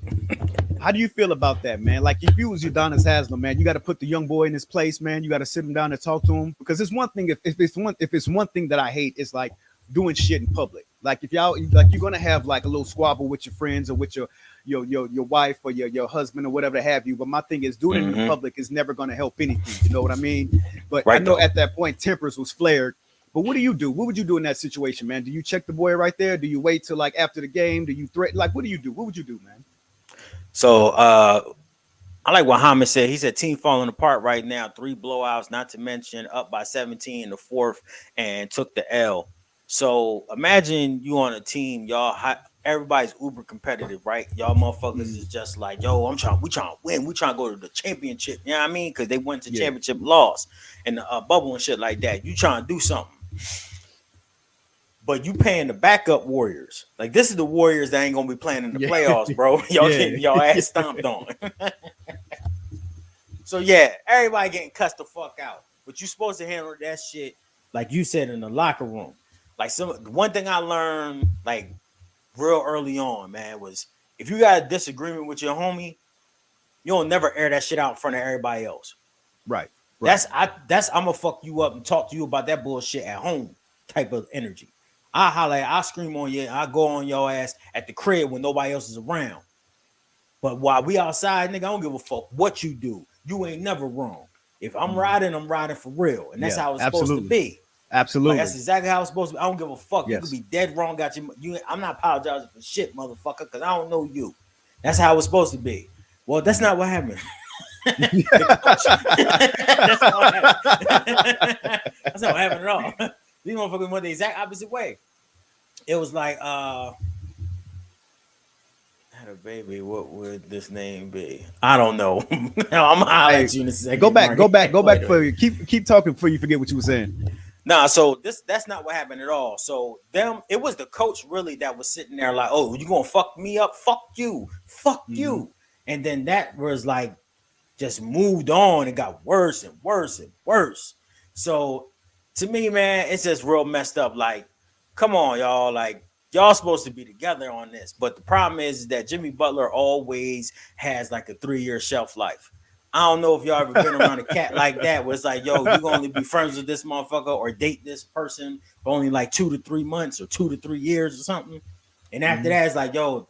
How do you feel about that, man? Like, if you was Udonis Haslem, man, you got to put the young boy in his place, man. You got to sit him down and talk to him, because it's one thing if it's one thing that I hate, it's like doing shit in public. Like, if y'all like, you're gonna have like a little squabble with your friends or with your wife or your husband or whatever have you. But my thing is, doing it in public is never gonna help anything. You know what I mean? But I know at that point tempers was flared. But what do you do? What would you do in that situation, man? Do you check the boy right there? Do you wait till like after the game? Do you threaten? Like, what do you do? What would you do, man? So I like what Hamid said. He said team falling apart right now. 3 blowouts, not to mention up by 17 in the 4th and took the L. So imagine you on a team, y'all. Everybody's uber competitive, right? Y'all motherfuckers is just like, yo, we trying to win. We trying to go to the championship. You know what I mean? Because they went to championship, lost in the bubble and shit like that. You trying to do something. But you paying the backup Warriors. Like, this is the Warriors that ain't gonna be playing in the playoffs, bro. Y'all getting y'all ass stomped on. So yeah, everybody getting cussed the fuck out. But you supposed to handle that shit, like you said, in the locker room. Like, one thing I learned like real early on, man, was if you got a disagreement with your homie, you don't never air that shit out in front of everybody else. Right. That's I'm gonna fuck you up and talk to you about that bullshit at home type of energy. I holler, I scream on you, I go on your ass at the crib when nobody else is around. But while we outside, nigga, I don't give a fuck what you do. You ain't never wrong. If I'm riding for real, and that's how it's supposed to be. Absolutely, like, that's exactly how it's supposed to be. I don't give a fuck. Yes. You could be dead wrong. Got you. I'm not apologizing for shit, motherfucker, because I don't know you. That's how it's supposed to be. Well, that's not what happened. That's not what happened at all. These motherfuckers went the exact opposite way. It was like, had a baby, what would this name be? I don't know. I'm gonna holler at you in a second. Go back for you. Keep talking before you forget what you were saying. Nah, so that's not what happened at all. So it was the coach really that was sitting there like, oh, you gonna fuck me up? Fuck you. And then that was like just moved on and got worse and worse and worse. So to me, man, it's just real messed up. Like, come on, y'all. Like, y'all supposed to be together on this. But the problem is that Jimmy Butler always has like a 3-year shelf life. I don't know if y'all ever been around a cat like that, where it's like, yo, you're gonna only be friends with this motherfucker or date this person for only like 2 to 3 months or 2 to 3 years or something. And after that, it's like, yo,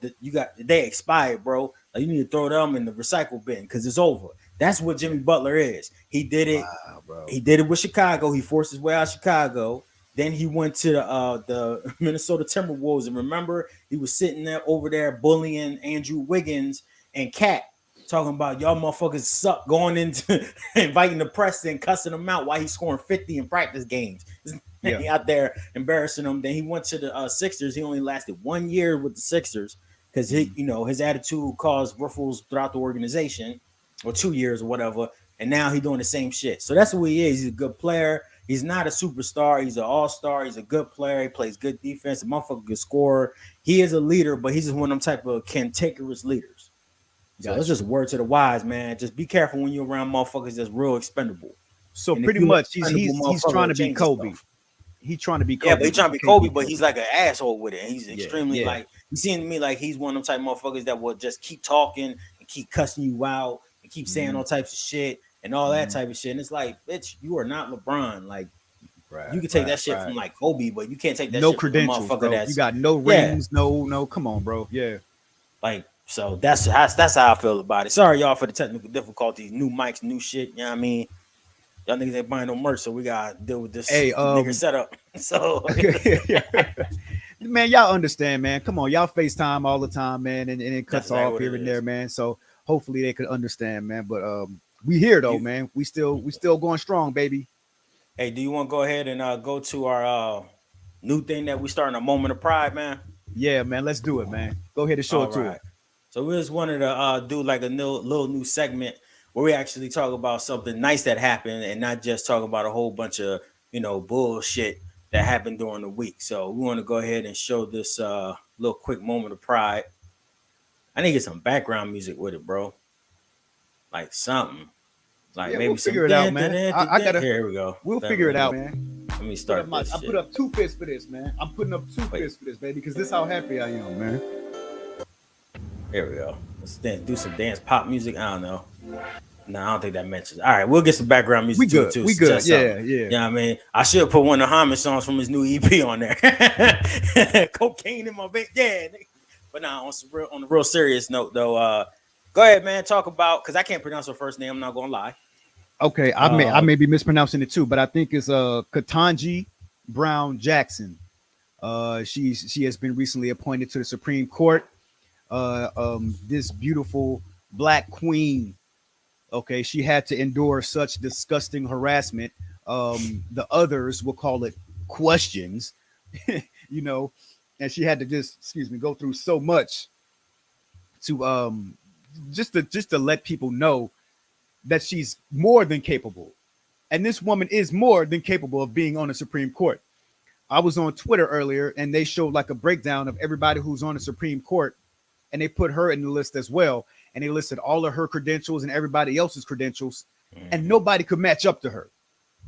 they expired, bro. Like, you need to throw them in the recycle bin because it's over. That's what Jimmy Butler is. He did it. Wow, bro. He did it with Chicago. He forced his way out of Chicago. Then he went to the Minnesota Timberwolves, and remember, he was sitting there over there bullying Andrew Wiggins and Cat, talking about y'all motherfuckers suck, going into inviting the press and cussing them out while he's scoring 50 in practice games. He out there embarrassing them. Then he went to the Sixers. He only lasted 1 year with the Sixers because his attitude caused ruffles throughout the organization, or 2 years or whatever. And now he's doing the same shit. So that's who he is. He's a good player. He's not a superstar. He's an all-star. He's a good player. He plays good defense. A motherfucker good scorer. He is a leader, but he's just one of them type of cantankerous leaders. So it's just a word to the wise, man. Just be careful when you're around motherfuckers that's real expendable. So pretty much he's trying to be Kobe. He's trying to be Kobe. Yeah, but he's trying to be Kobe, but he's like an asshole with it. He's extremely like, he seems to me like he's one of them type of motherfuckers that will just keep talking and keep cussing you out and keep saying all types of shit and all that type of shit. And it's like, bitch, you are not LeBron. Like, you can take that shit from like Kobe, but you can't take that shit credentials, from a motherfucker bro. that's, you got no rings, no, come on, bro. Yeah. Like, so that's how I feel about it. Sorry, y'all, for the technical difficulties. New mics, new shit. You know what I mean? Y'all niggas ain't buying no merch, so we gotta deal with this nigga setup. So, man, y'all understand, man. Come on, y'all FaceTime all the time, man, and it cuts off here and there, man. So hopefully they could understand, man. But we here though, man. We still going strong, baby. Hey, do you want to go ahead and go to our new thing that we starting, a moment of pride, man? Yeah, man. Let's do it, man. Go ahead and show it to it. So we just wanted to do like a little new segment where we actually talk about something nice that happened and not just talk about a whole bunch of, bullshit that happened during the week. So we want to go ahead and show this little quick moment of pride. I need to get some background music with it, bro. Like something. Like maybe we'll figure it out, man. Here we go. We'll figure it out, man. Let me start this shit. I put up 2 fists for this, man. I'm putting up 2 fists for this, baby, because this is how happy I am, man. Here we go. Let's do some dance pop music. I don't know. No, I don't think that mentions. All right, we'll get some background music too. We good. Yeah. You know what I mean? I should put one of the Hammond songs from his new EP on there. Cocaine in my veins. Yeah. But now on the real serious note, though, go ahead, man. Talk about, because I can't pronounce her first name. I'm not gonna lie. Okay, I may be mispronouncing it too, but I think it's Ketanji Brown Jackson. She has been recently appointed to the Supreme Court. This beautiful Black queen. Okay, she had to endure such disgusting harassment. The others will call it questions, and she had to just, go through so much to just to let people know that she's more than capable. And this woman is more than capable of being on the Supreme Court. I was on Twitter earlier and they showed like a breakdown of everybody who's on the Supreme Court, and they put her in the list as well. And they listed all of her credentials and everybody else's credentials, and nobody could match up to her.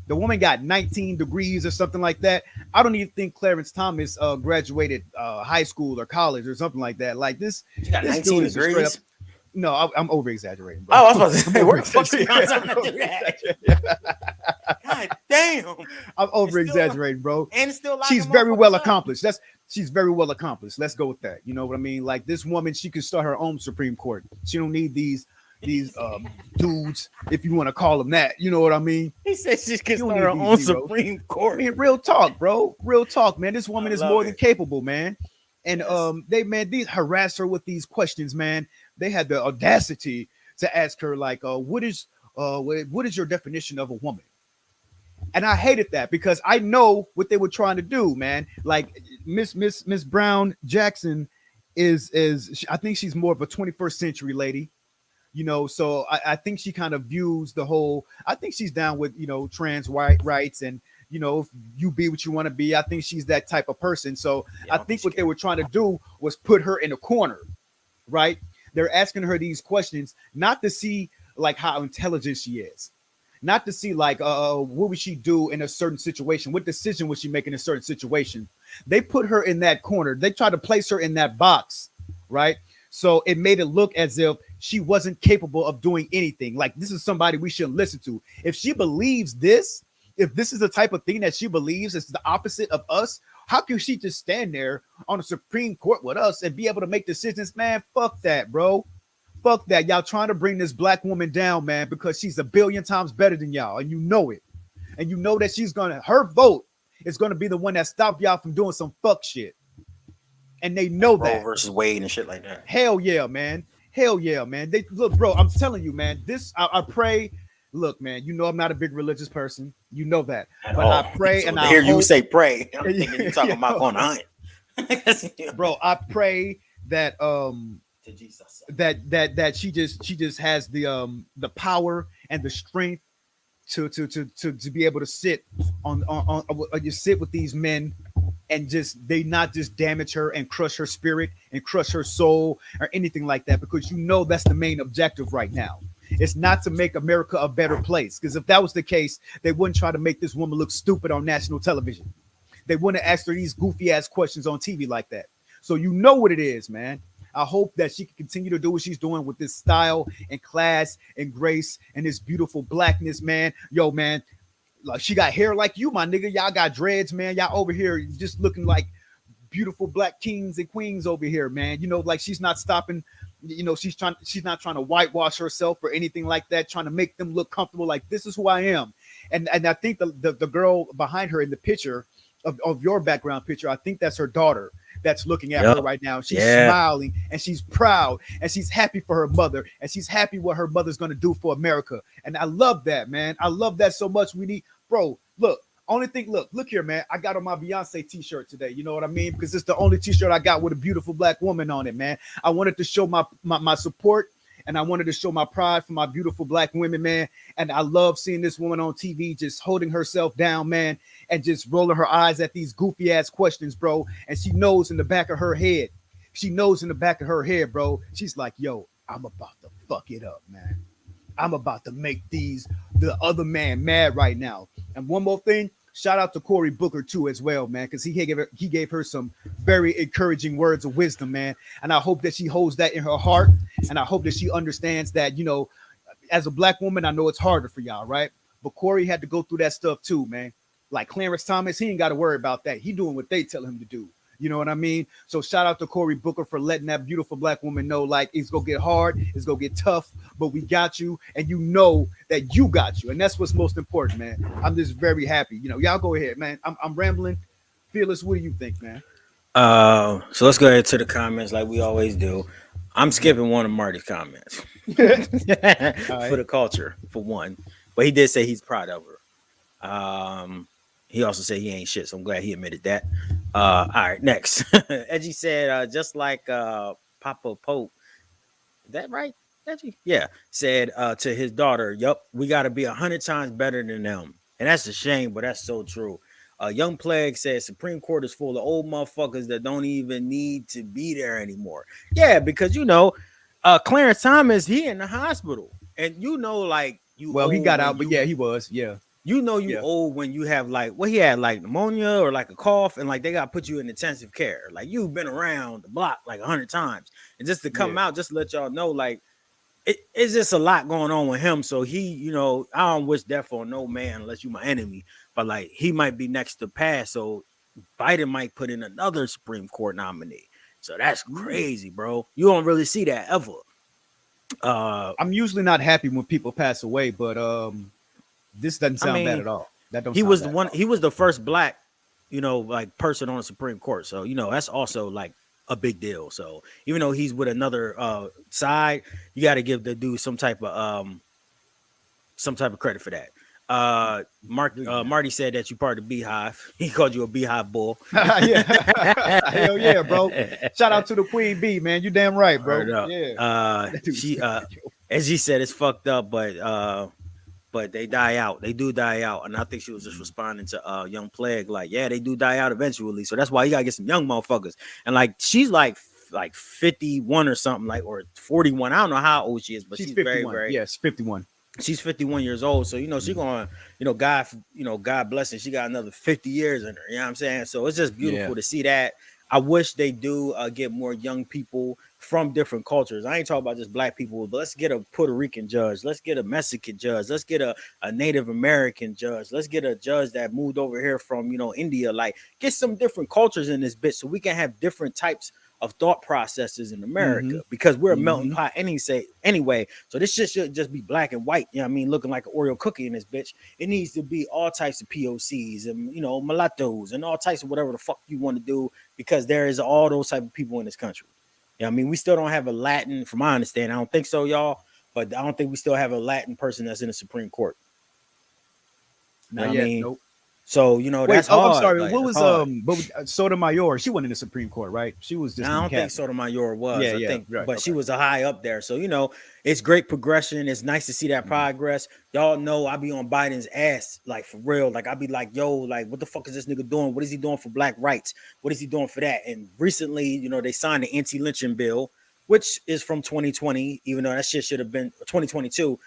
The woman got 19 degrees or something like that. I don't even think Clarence Thomas graduated high school or college or something like that. Like this, she got 19 degrees. No, I'm over exaggerating, bro. Oh, I was about to say, I'm where the fuck you over-exaggerating. trying to do that? God damn. I'm over exaggerating, bro. And it's still She's very well accomplished. She's very well accomplished. Let's go with that. You know what I mean? Like this woman, she could start her own Supreme Court. She don't need these dudes, if you want to call them that. You know what I mean? He said she could You start don't her need own these zeros. Supreme I Court. mean, real talk, bro. Real talk, man. This woman I is love more it. than capable, man. And these harass her with these questions, man. They had the audacity to ask her, like, what is your definition of a woman? And I hated that because I know what they were trying to do, man. Like Miss Brown Jackson is I think she's more of a 21st century lady, you know. So I think she kind of views the whole. I think she's down with, you know, trans rights and, you know, if you be what you want to be. I think she's that type of person. So I think what they were trying to do was put her in a corner, right? They're asking her these questions not to see like how intelligent she is, not to see like what would she do in a certain situation, what decision would she make in a certain situation. They put her in that corner. They tried to place her in that box, right? So it made it look as if she wasn't capable of doing anything. Like this is somebody we shouldn't listen to. If she believes this, if this is the type of thing that she believes is the opposite of us, how can she just stand there on the Supreme Court with us and be able to make decisions? Man, fuck that, bro. Fuck that. Y'all trying to bring this black woman down, man, because she's a billion times better than y'all. And you know it. And you know that her vote is going to be the one that stopped y'all from doing some fuck shit. And they know that. Roe versus Wade and shit like that. Hell yeah, man. Hell yeah, man. They look, bro, I'm telling you, man, I pray. Look, man, you know I'm not a big religious person. You know that. But I pray so and to I hear hope, you say pray. I'm thinking you're talking about going to hunt. Bro, I pray that that she just has the power and the strength to be able to sit on you sit with these men and they not just damage her and crush her spirit and crush her soul or anything like that, because you know that's the main objective right now. It's not to make America a better place, because if that was the case, they wouldn't try to make this woman look stupid on national television. They wouldn't ask her these goofy ass questions on TV like that. So you know what it is, man. I hope that she can continue to do what she's doing with this style and class and grace and this beautiful blackness, man. Yo, man, like she got hair like you, my nigga. Y'all got dreads, man. Y'all over here just looking like beautiful black kings and queens over here, man. You know, like she's not stopping. You know, she's not trying to whitewash herself or anything like that, trying to make them look comfortable. Like, this is who I am. And I think the girl behind her in the picture of your background picture, I think that's her daughter that's looking at her right now. She's smiling and she's proud and she's happy for her mother and she's happy what her mother's going to do for America. And I love that, man. I love that so much. We need, bro, look, only thing, look here, man. I got on my Beyonce t-shirt today. You know what I mean? Because it's the only t-shirt I got with a beautiful black woman on it, man. I wanted to show my support and I wanted to show my pride for my beautiful black women, man. And I love seeing this woman on TV just holding herself down, man, and just rolling her eyes at these goofy ass questions, bro. And she knows in the back of her head, bro, she's like, yo, I'm about to fuck it up, man. I'm about to make the other man mad right now. And one more thing, shout out to Cory Booker too as well, man, because he gave her some very encouraging words of wisdom, man. And I hope that she holds that in her heart. And I hope that she understands that, you know, as a black woman, I know it's harder for y'all, right? But Cory had to go through that stuff too, man. Like Clarence Thomas, he ain't got to worry about that. He doing what they tell him to do. You know what I mean? So shout out to Cory Booker for letting that beautiful black woman know, like, it's gonna get hard, it's gonna get tough, but we got you, and you know that you got you, and that's what's most important, man. I'm just very happy. You know, y'all go ahead, man. I'm rambling. Fearless, what do you think, man? So let's go ahead to the comments like we always do. I'm skipping one of Marty's comments for the culture, for one, but he did say he's proud of her. He also said he ain't shit, so I'm glad he admitted that. All right, next. Edgy said, just like Papa Pope, is that right, Edgy? Yeah, said to his daughter, yup, we got to be 100 times better than them. And that's a shame, but that's so true. Young Plague said, Supreme Court is full of old motherfuckers that don't even need to be there anymore. Yeah, because, you know, Clarence Thomas, he in the hospital. And, you know, like, he got out, but yeah, he was, yeah. You know old when you have like he had like pneumonia or like a cough and like they got to put you in intensive care. Like you've been around the block like 100 times. And just to come out, just to let y'all know, like it's just a lot going on with him. So he, you know, I don't wish death on no man unless you my enemy. But like he might be next to pass. So Biden might put in another Supreme Court nominee. So that's crazy, bro. You don't really see that ever. I'm usually not happy when people pass away, but this doesn't sound bad at all. That don't. He sound was bad the one. He was the first black, you know, like person on the Supreme Court. So you know that's also like a big deal. So even though he's with another side, you got to give the dude some type of credit for that. Marty said that you part of the Beehive. He called you a Beehive bull. Yeah, hell yeah, bro. Shout out to the Queen Bee, man. You damn right, bro. Yeah. She as she said, it's fucked up, but they die out. They do die out, and I think she was just responding to Young Plague, like, yeah, they do die out eventually. So that's why you gotta get some young motherfuckers. And like, she's like 51 or something, like, or 41. I don't know how old she is, but she's 51. very Yes, 51. She's 51 years old, so you know she's going, you know, God bless her. She got another 50 years in her. You know what I'm saying? So it's just beautiful to see that. I wish they do get more young people from different cultures. I ain't talking about just black people, but let's get a Puerto Rican judge. Let's get a Mexican judge. Let's get a Native American judge. Let's get a judge that moved over here from, you know, India. Like, get some different cultures in this bitch so we can have different types of thought processes in America, because we're a melting pot anyway. So this shit should just be black and white. You know what I mean? Looking like an Oreo cookie in this bitch. It needs to be all types of POCs and, you know, mulattoes and all types of whatever the fuck you want to do, because there is all those type of people in this country. You know what I mean? We still don't have a Latin, from my understanding. I don't think so, y'all, but I don't think we still have a Latin person that's in the Supreme Court. Not yet. Nope. So, you know, that's hard. I'm sorry. Like, what was Sotomayor? She wasn't in the Supreme Court, right? She was just. I don't think Sotomayor was. Yeah, I think, right, but she was a high up there. So, you know, it's great progression. It's nice to see that progress. Y'all know I be on Biden's ass, like, for real. Like, I be like, yo, like, what the fuck is this nigga doing? What is he doing for black rights? What is he doing for that? And recently, you know, they signed the anti-lynching bill, which is from 2020, even though that shit should have been 2022.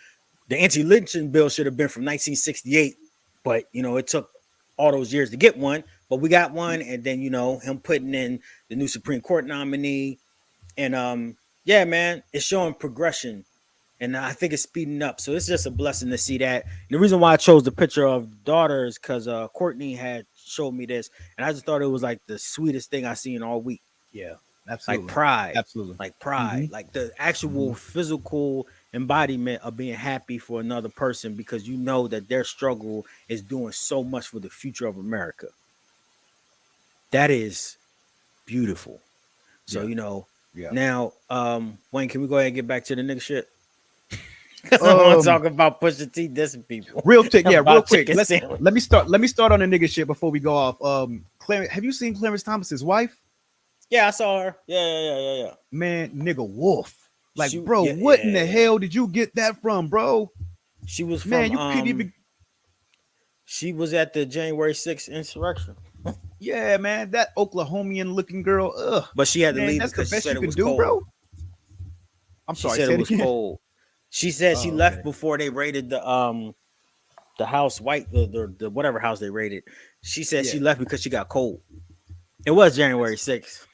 The anti-lynching bill should have been from 1968, but, you know, it took all those years to get one, but we got one. And then, you know, him putting in the new Supreme Court nominee, and yeah, man, it's showing progression, and I think it's speeding up. So it's just a blessing to see that. And the reason why I chose the picture of daughter is because Courtney had showed me this, and I just thought it was like the sweetest thing I seen all week. Yeah, absolutely. Like pride, absolutely, like pride, like the actual physical embodiment of being happy for another person, because you know that their struggle is doing so much for the future of America. That is beautiful. So you know, now Wayne, can we go ahead and get back to the nigga shit? Because I want to talk about Pusha T dissing people real quick. Let me start on the nigga shit before we go off. Clarence, have you seen Clarence Thomas's wife? Yeah, I saw her. Yeah. Man, nigga wolf. Like, bro, what in the hell did you get that from, bro? She was from, man, you couldn't even. She was at the January 6th insurrection. Yeah, man, that Oklahomian looking girl. Ugh. But she had to leave because she said it was cold. Bro. I'm sorry. She said it was cold. She said she left before they raided the house, the whatever house they raided. She said she left because she got cold. It was January 6th.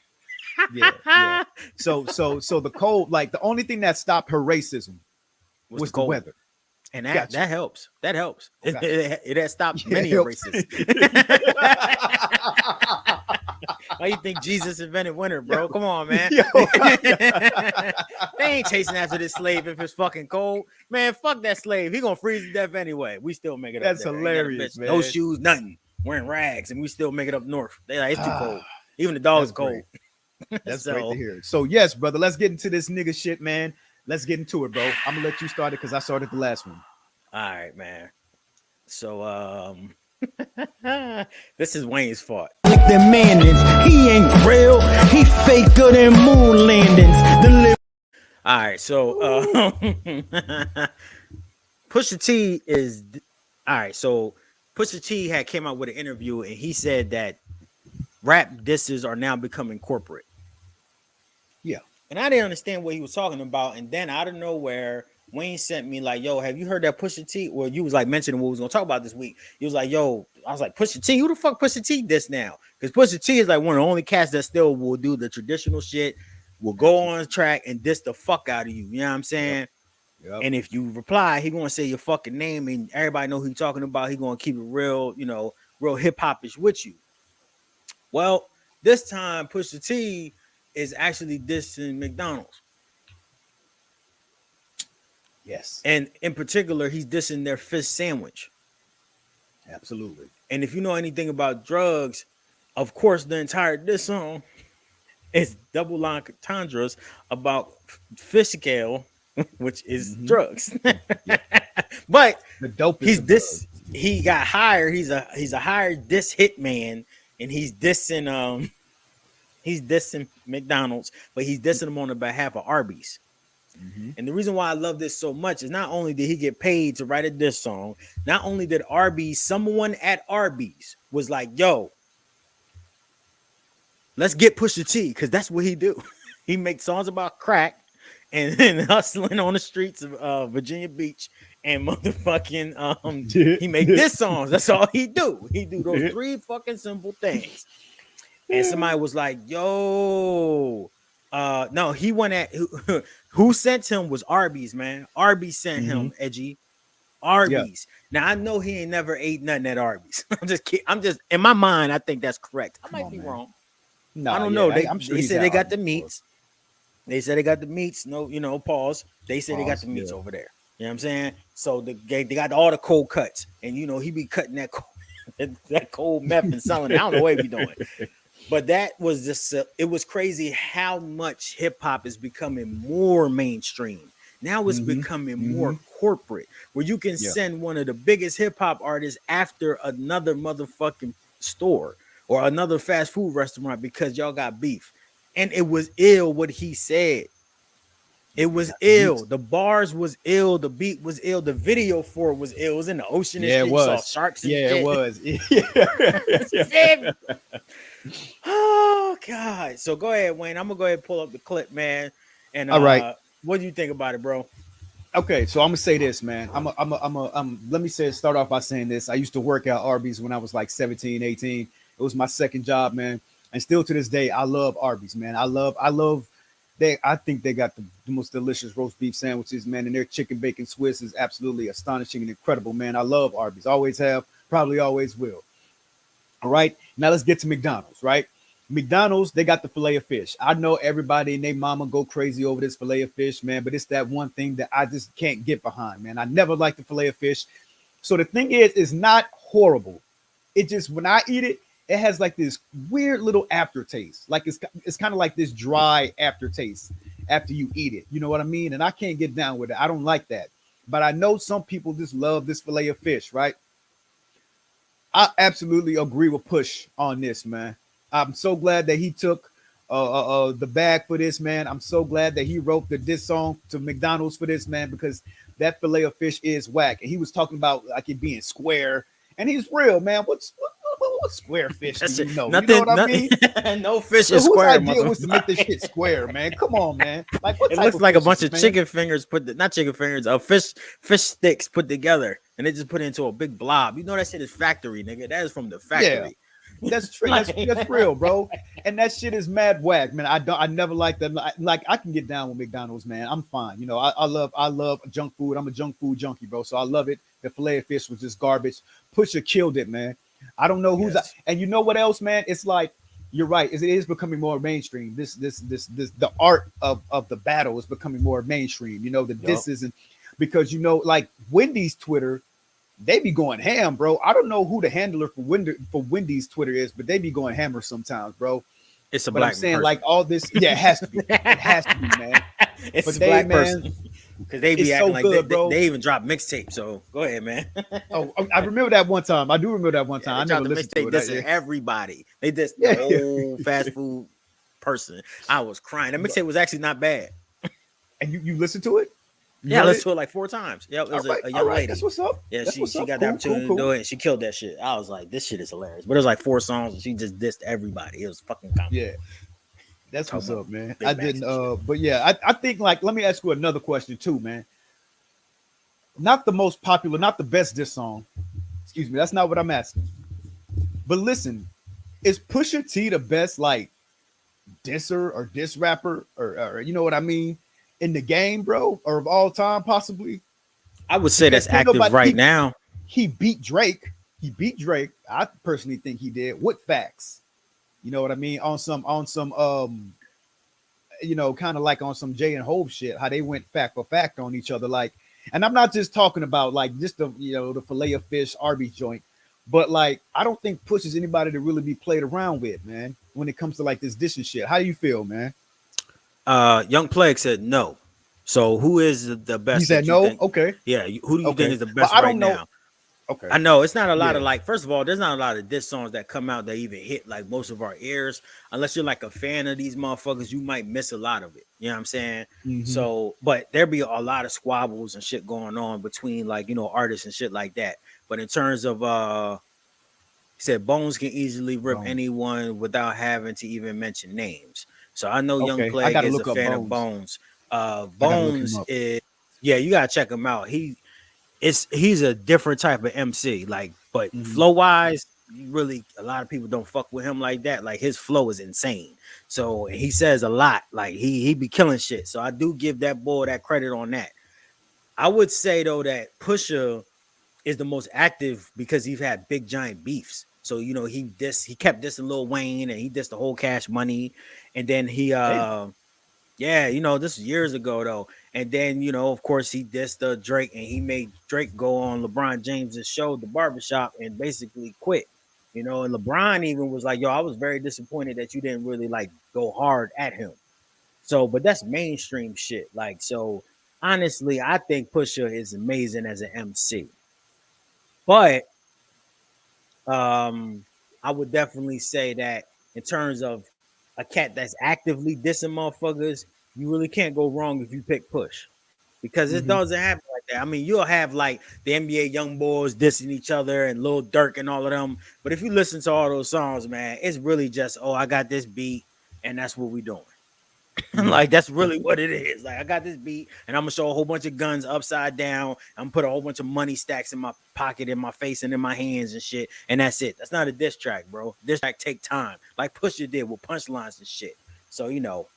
Yeah. So the cold, like the only thing that stopped her racism was the weather, and that helps. That helps. It has stopped many racists. Why you think Jesus invented winter, bro? Come on, man. They ain't chasing after this slave if it's fucking cold, man. Fuck that slave. He gonna freeze to death anyway. We still make it. That's up there. hilarious, man. No shoes, nothing. Wearing rags, and we still make it up north. They like, it's too cold. Even the dog's cold. That's great to hear. So yes, brother, let's get into this nigga shit, man. Let's get into it, bro. I'm gonna let you start it because I started the last one. All right, man. So this is Wayne's fault. The Mandins, he ain't real. He faker than moon landings. All right, so Pusha T is all right. So Pusha T had came out with an interview, and he said that rap disses are now becoming corporate. Yeah. And I didn't understand what he was talking about. And then out of nowhere, Wayne sent me like, yo, have you heard that Pusha T? Well, you was like mentioning what we was going to talk about this week. He was like, yo, I was like, Pusha T? Who the fuck Pusha T this now? Because Pusha T is like one of the only cats that still will do the traditional shit, will go on track and diss the fuck out of you. You know what I'm saying? Yep. And if you reply, he gonna say your fucking name and everybody know who you're talking about. He gonna keep it real, real hip hop-ish with you. Well, this time Pusha T is actually dissing McDonald's. Yes. And in particular, he's dissing their fish sandwich. Absolutely. And if you know anything about drugs, of course, the entire diss song is double entendres about fish scale, which is drugs. But The dope he's is this. He got hired. He's a hired diss hitman, and he's dissing McDonald's, but he's dissing them on the behalf of Arby's. And the reason why I love this so much is not only did he get paid to write a diss song, not only did someone at Arby's was like, yo, let's get Pusha T, because that's what he do. He makes songs about crack and hustling on the streets of Virginia Beach and motherfucking he make diss songs. That's all he do. He do those three fucking simple things. And somebody was like, yo, no, he went at who sent him was Arby's, man. Arby's sent him, Edgy. Arby's. Now I know he ain't never ate nothing at Arby's. I'm just kidding. I'm just in my mind, I think that's correct. I might be wrong. No, I don't know. I'm sure they he's said at they got the Arby's meats. They said they got the meats. No, pause. They said they got the meats yeah. over there. You know what I'm saying? So they got all the cold cuts, and he be cutting that cold meth and selling it. I don't know what he be doing. But that was just, it was crazy how much hip hop is becoming more mainstream. Now it's becoming more corporate, where you can send one of the biggest hip hop artists after another motherfucking store or another fast food restaurant because y'all got beef. And it was ill what he said. It was ill. The bars was ill. The beat was ill. The video for it was ill. It was in the ocean. And it was. Saw sharks and shit. It was. Oh God! So go ahead, Wayne. I'm gonna go ahead and pull up the clip, man. And all right, what do you think about it, bro? Okay, so I'm gonna say this, man. Let me start off by saying this. I used to work at Arby's when I was like 17, 18. It was my second job, man. And still to this day, I love Arby's, man. I think they got the most delicious roast beef sandwiches, man. And their chicken bacon Swiss is absolutely astonishing and incredible, man. I love Arby's. Always have, probably always will. All right, now let's get to McDonald's, right? McDonald's, they got the filet of fish. I know everybody and their mama go crazy over this filet of fish, man, but it's that one thing that I just can't get behind, man. I never liked the filet of fish. So the thing is, it's not horrible. It just, when I eat it, it has like this weird little aftertaste. Like it's kind of like this dry aftertaste after you eat it. You know what I mean? And I can't get down with it. I don't like that. But I know some people just love this filet of fish, right? I absolutely agree with Push on this, man. I'm so glad that he took the bag for this, man. I'm so glad that he wrote the diss song to McDonald's for this, man, because that filet of fish is whack. And he was talking about like it being square, and he's real, man. What square fish do you know? Nothing, you know what I mean? No fish So is square. Whose idea was to make this shit square, man? Come on, man. Like what It type looks of like a fish bunch is of this, chicken fingers not chicken fingers, fish sticks put together, and they just put it into a big blob. You know that shit is factory, nigga. That is from the factory. That's true. That's real, bro. And that shit is mad whack, man. I never liked that. Like I can get down with McDonald's, man. I'm fine. You know, I love junk food. I'm a junk food junkie, bro. So I love it. The filet of fish was just garbage. Pusha killed it, man. I don't know who's and you know what else, man? It's like you're right. It is becoming more mainstream. This the art of the battle is becoming more mainstream. You know, this isn't because like Wendy's Twitter. They be going ham, bro. I don't know who the handler for Wendy's Twitter is, but they be going hammer sometimes, bro. It's a but black I'm saying person. Like all this, it has to be. It has to be, man. It's but a black person. Because they be it's acting so like good, bro. they even drop mixtape. So go ahead, man. Oh, I remember that one time. I do remember that one time. I never listened to it. Dissing everybody. They dissed the whole fast food person. I was crying. That mixtape was actually not bad. And you listened to it? Yeah, I listened to it like 4 times. Yeah, it was a young lady. That's what's up. Yeah, That's she what's up. got the opportunity to do it, and she killed that shit. I was like, this shit is hilarious. But it was like 4 songs, and she just dissed everybody. It was fucking comedy. Yeah. That's what's up, man. Big I didn't but yeah, I think like let me ask you another question too, man. Not the most popular, not the best diss song. Excuse me, that's not what I'm asking. But listen, is Pusha T the best like disser or diss rapper or you know what I mean? in the game, bro, or of all time, possibly. I would say that's Because can't active nobody- right he- now. He beat Drake. He beat Drake. I personally think he did with facts. You know what I mean? On some kind of like on some Jay and Hove shit, how they went fact for fact on each other. Like, and I'm not just talking about like just the fillet of fish Arby's joint, but like I don't think Push is anybody to really be played around with, man, when it comes to like this dish and shit. How do you feel, man? Young Plague said no. So who is the best? He said that you no. think- Okay. Yeah, who do you Okay. think is the But best I don't right know. now? Okay. I know it's not a lot of Yeah. like. First of all, there's not a lot of diss songs that come out that even hit like most of our ears. Unless you're like a fan of these motherfuckers, you might miss a lot of it. You know what I'm saying? Mhm. So, but there be a lot of squabbles and shit going on between like artists and shit like that. But in terms of he said Bones can easily rip Bones. anyone without having to even mention names. So I know Young Okay, I Plague gotta is a look up fan of Bones. Bones. gotta look him Bones up. is you gotta check him out. He's a different type of MC, like, but Mhm. flow wise, really a lot of people don't fuck with him like that. Like his flow is insane. So he says a lot, like he be killing shit. So I do give that boy that credit on that. I would say though that Pusha is the most active because he's had big giant beefs. So he kept dissing Lil Wayne and he dissed the whole Cash Money, and then he yeah, this was years ago though. And then, of course, he dissed Drake and he made Drake go on LeBron James's show, The Barbershop, and basically quit. And LeBron even was like, yo, I was very disappointed that you didn't really like go hard at him. So, but that's mainstream shit. Like, so honestly, I think Pusha is amazing as an MC. But I would definitely say that in terms of a cat that's actively dissing motherfuckers, you really can't go wrong if you pick Push, because it doesn't happen like that. I mean, you'll have like the NBA young boys dissing each other and Lil Durk and all of them, but if you listen to all those songs, man, it's really just, oh, I got this beat and that's what we doing. Like that's really what it is. Like I got this beat and I'm gonna show a whole bunch of guns upside down. I'm gonna put a whole bunch of money stacks in my pocket, in my face, and in my hands and shit. And that's it. That's not a diss track, bro. Diss track take time, like Pusha did with punchlines and shit. So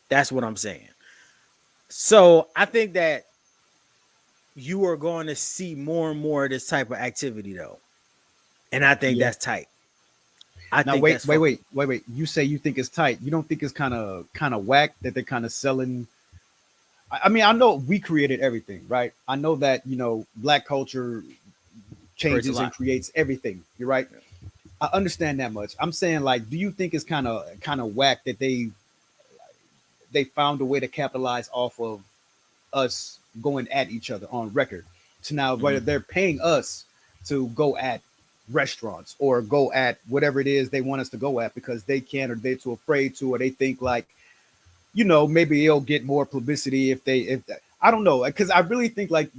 that's what I'm saying. So I think that you are going to see more and more of this type of activity though, and I think that's tight. Now wait. You say you think it's tight. You don't think it's kind of whack that they're kind of selling? I mean, I know we created everything, right? I know that Black culture changes and creates everything. You're right. I understand that much. I'm saying, like, do you think it's kind of whack that they found a way to capitalize off of us going at each other on record? So now whether they're paying us to go at restaurants or go at whatever it is they want us to go at because they can't, or they're too afraid to, or they think like, maybe it'll get more publicity if I don't know, because I really think like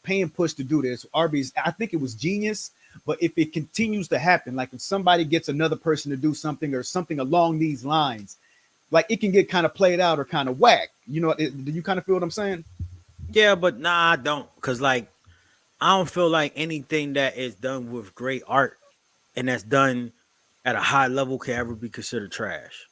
paying Push to do this, Arby's, I think it was genius. But if it continues to happen, like if somebody gets another person to do something or something along these lines, like it can get kind of played out or kind of whack. Do you kind of feel what I'm saying? Yeah, but nah, I don't, because like I don't feel like anything that is done with great art and that's done at a high level can ever be considered trash.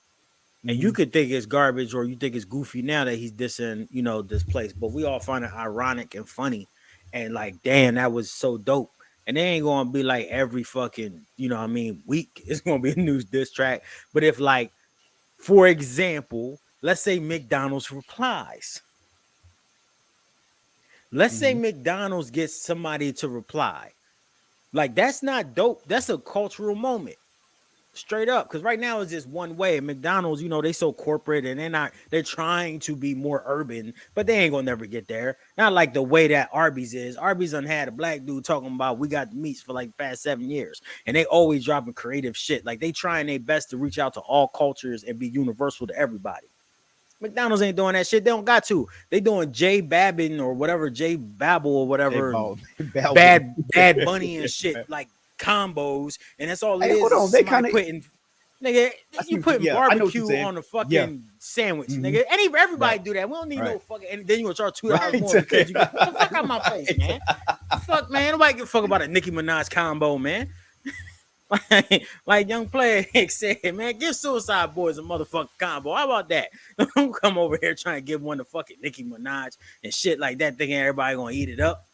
And you could think it's garbage or you think it's goofy now that he's dissing, this place, but we all find it ironic and funny and like, damn, that was so dope. And they ain't gonna be like every fucking, week it's gonna be a new diss track. But if like, for example, let's say McDonald's replies. Let's say McDonald's gets somebody to reply. Like, that's not dope. That's a cultural moment. Straight up. Because right now it's just one way. McDonald's, they so corporate and they're trying to be more urban, but they ain't gonna never get there. Not like the way that Arby's is. Arby's done had a black dude talking about we got the meats for like the past 7 years. And they always dropping creative shit. Like they trying their best to reach out to all cultures and be universal to everybody. McDonald's ain't doing that shit. They don't got to. They doing J Babbin or whatever, J Babble or whatever, bad bunny and shit, like combos, and that's all it is. Hold on, they kind of putting, nigga, you putting barbecue on the fucking sandwich, nigga. Everybody do that. We don't need no fucking. And then you gonna charge $2 more because you get the fuck out my face, man. Fuck, man. Nobody give a fuck about a Nicki Minaj combo, man. Like Young Plague said, man, give Suicide Boys a motherfucking combo. How about that? Don't come over here trying to give one to fucking Nicki Minaj and shit like that, thinking everybody gonna eat it up.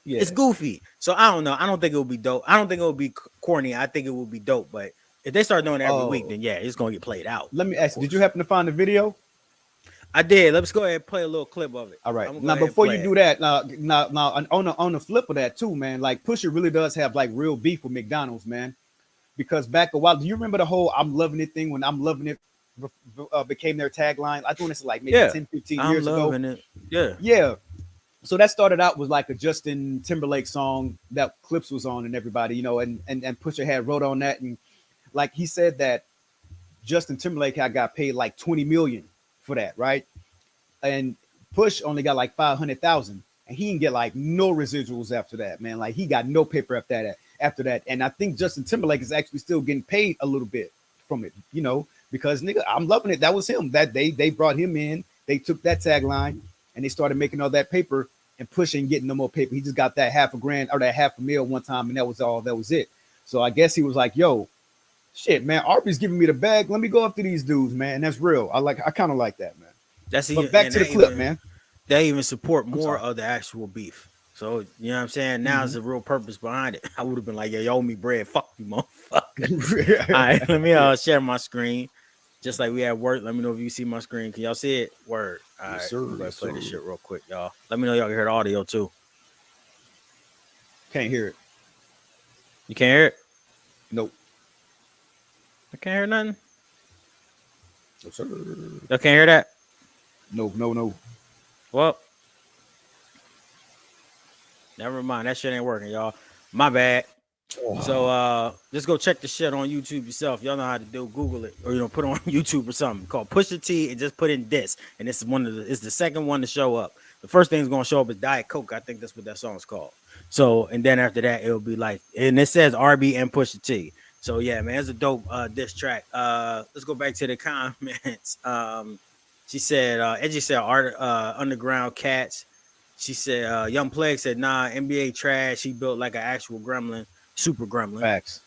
Yeah. It's goofy. So I don't know. I don't think it will be dope. I don't think it will be corny. I think it will be dope. But if they start doing it every week, then yeah, it's gonna get played out. Let me ask you, did you happen to find the video? I did. Let's go ahead and play a little clip of it. All right. Now, before you do that, now on the flip of that too, man, like Pusha really does have like real beef with McDonald's, man. Because back a while, do you remember the whole "I'm loving it" thing when "I'm loving it" became their tagline? I think it's like maybe 10, 15 years ago. I'm loving it. Yeah. Yeah. So that started out with like a Justin Timberlake song that Clips was on and everybody, you know, and Pusha had wrote on that. And like he said that Justin Timberlake had got paid like 20 million for that, right? And Push only got like 500,000 and he didn't get like no residuals after that, man. Like he got no paper after that. And I think Justin Timberlake is actually still getting paid a little bit from it, you know, because nigga, I'm loving it. That was him. That they brought him in, they took that tagline and they started making all that paper and pushing, getting no more paper. He just got that $500,000 or that $500,000 one time, and that was all. That was it. So I guess he was like, "Yo, shit, man, Arby's giving me the bag. Let me go after these dudes, man." And that's real. I kind of like that, man. But back to the clip, man. They even support more of the actual beef. So you know what I'm saying? Now is the real purpose behind it. I would have been like, "Yeah, you owe me bread. Fuck you, motherfucker." All right, let me share my screen. Just like we at work, let me know if you see my screen. Can y'all see it? Word. All right, sir, I'm gonna play this shit real quick, y'all. Let me know y'all can hear the audio too. Can't hear it. You can't hear it? Nope. I can't hear nothing. No, sir. Y'all can't hear that? No. Well, never mind. That shit ain't working, y'all. My bad. Oh. So just go check the shit on YouTube yourself. Y'all know how to do. Google it, or put it on YouTube or something called Pusha T and just put in this. And this is it's the second one to show up. The first thing that's gonna show up is Diet Coke. I think that's what that song's called. So and then after that it'll be like, and it says RB and Pusha T. So yeah, man, it's a dope diss track. Let's go back to the comments. She said, Edgy said underground cats. She said, Young Plague said, nah, NBA trash. He built like an actual gremlin. Super gremlin. Facts,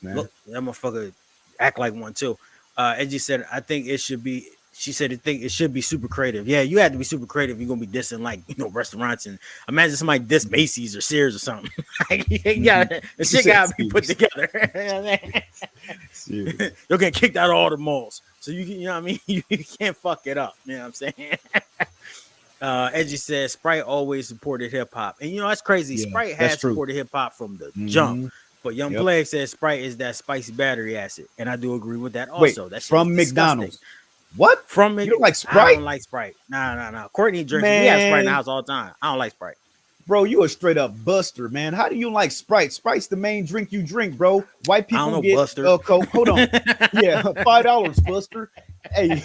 man. Look, that motherfucker act like one too. Edgy said, I think it should be. She said, I think it should be super creative. Yeah, you have to be super creative. You're gonna be dissing like restaurants and imagine somebody diss Macy's or Sears or something. The shit gotta be put together. You'll get kicked out of all the malls, so you know what I mean. You can't fuck it up. You know what I'm saying? Edgy says Sprite always supported hip hop, and that's crazy. Yeah, Sprite has supported hip hop from the jump, but Young Plague says Sprite is that spicy battery acid, and I do agree with that. Also, that's from McDonald's. What? From McDonald's? You don't like Sprite? I don't like Sprite. No. Courtney drinks. We have Sprite in the house all the time. I don't like Sprite. Bro, you a straight up buster, man. How do you like Sprite? Sprite's the main drink you drink, bro. White people I don't know, get Buster. Coke. Hold on. Yeah, $5, Buster. Hey.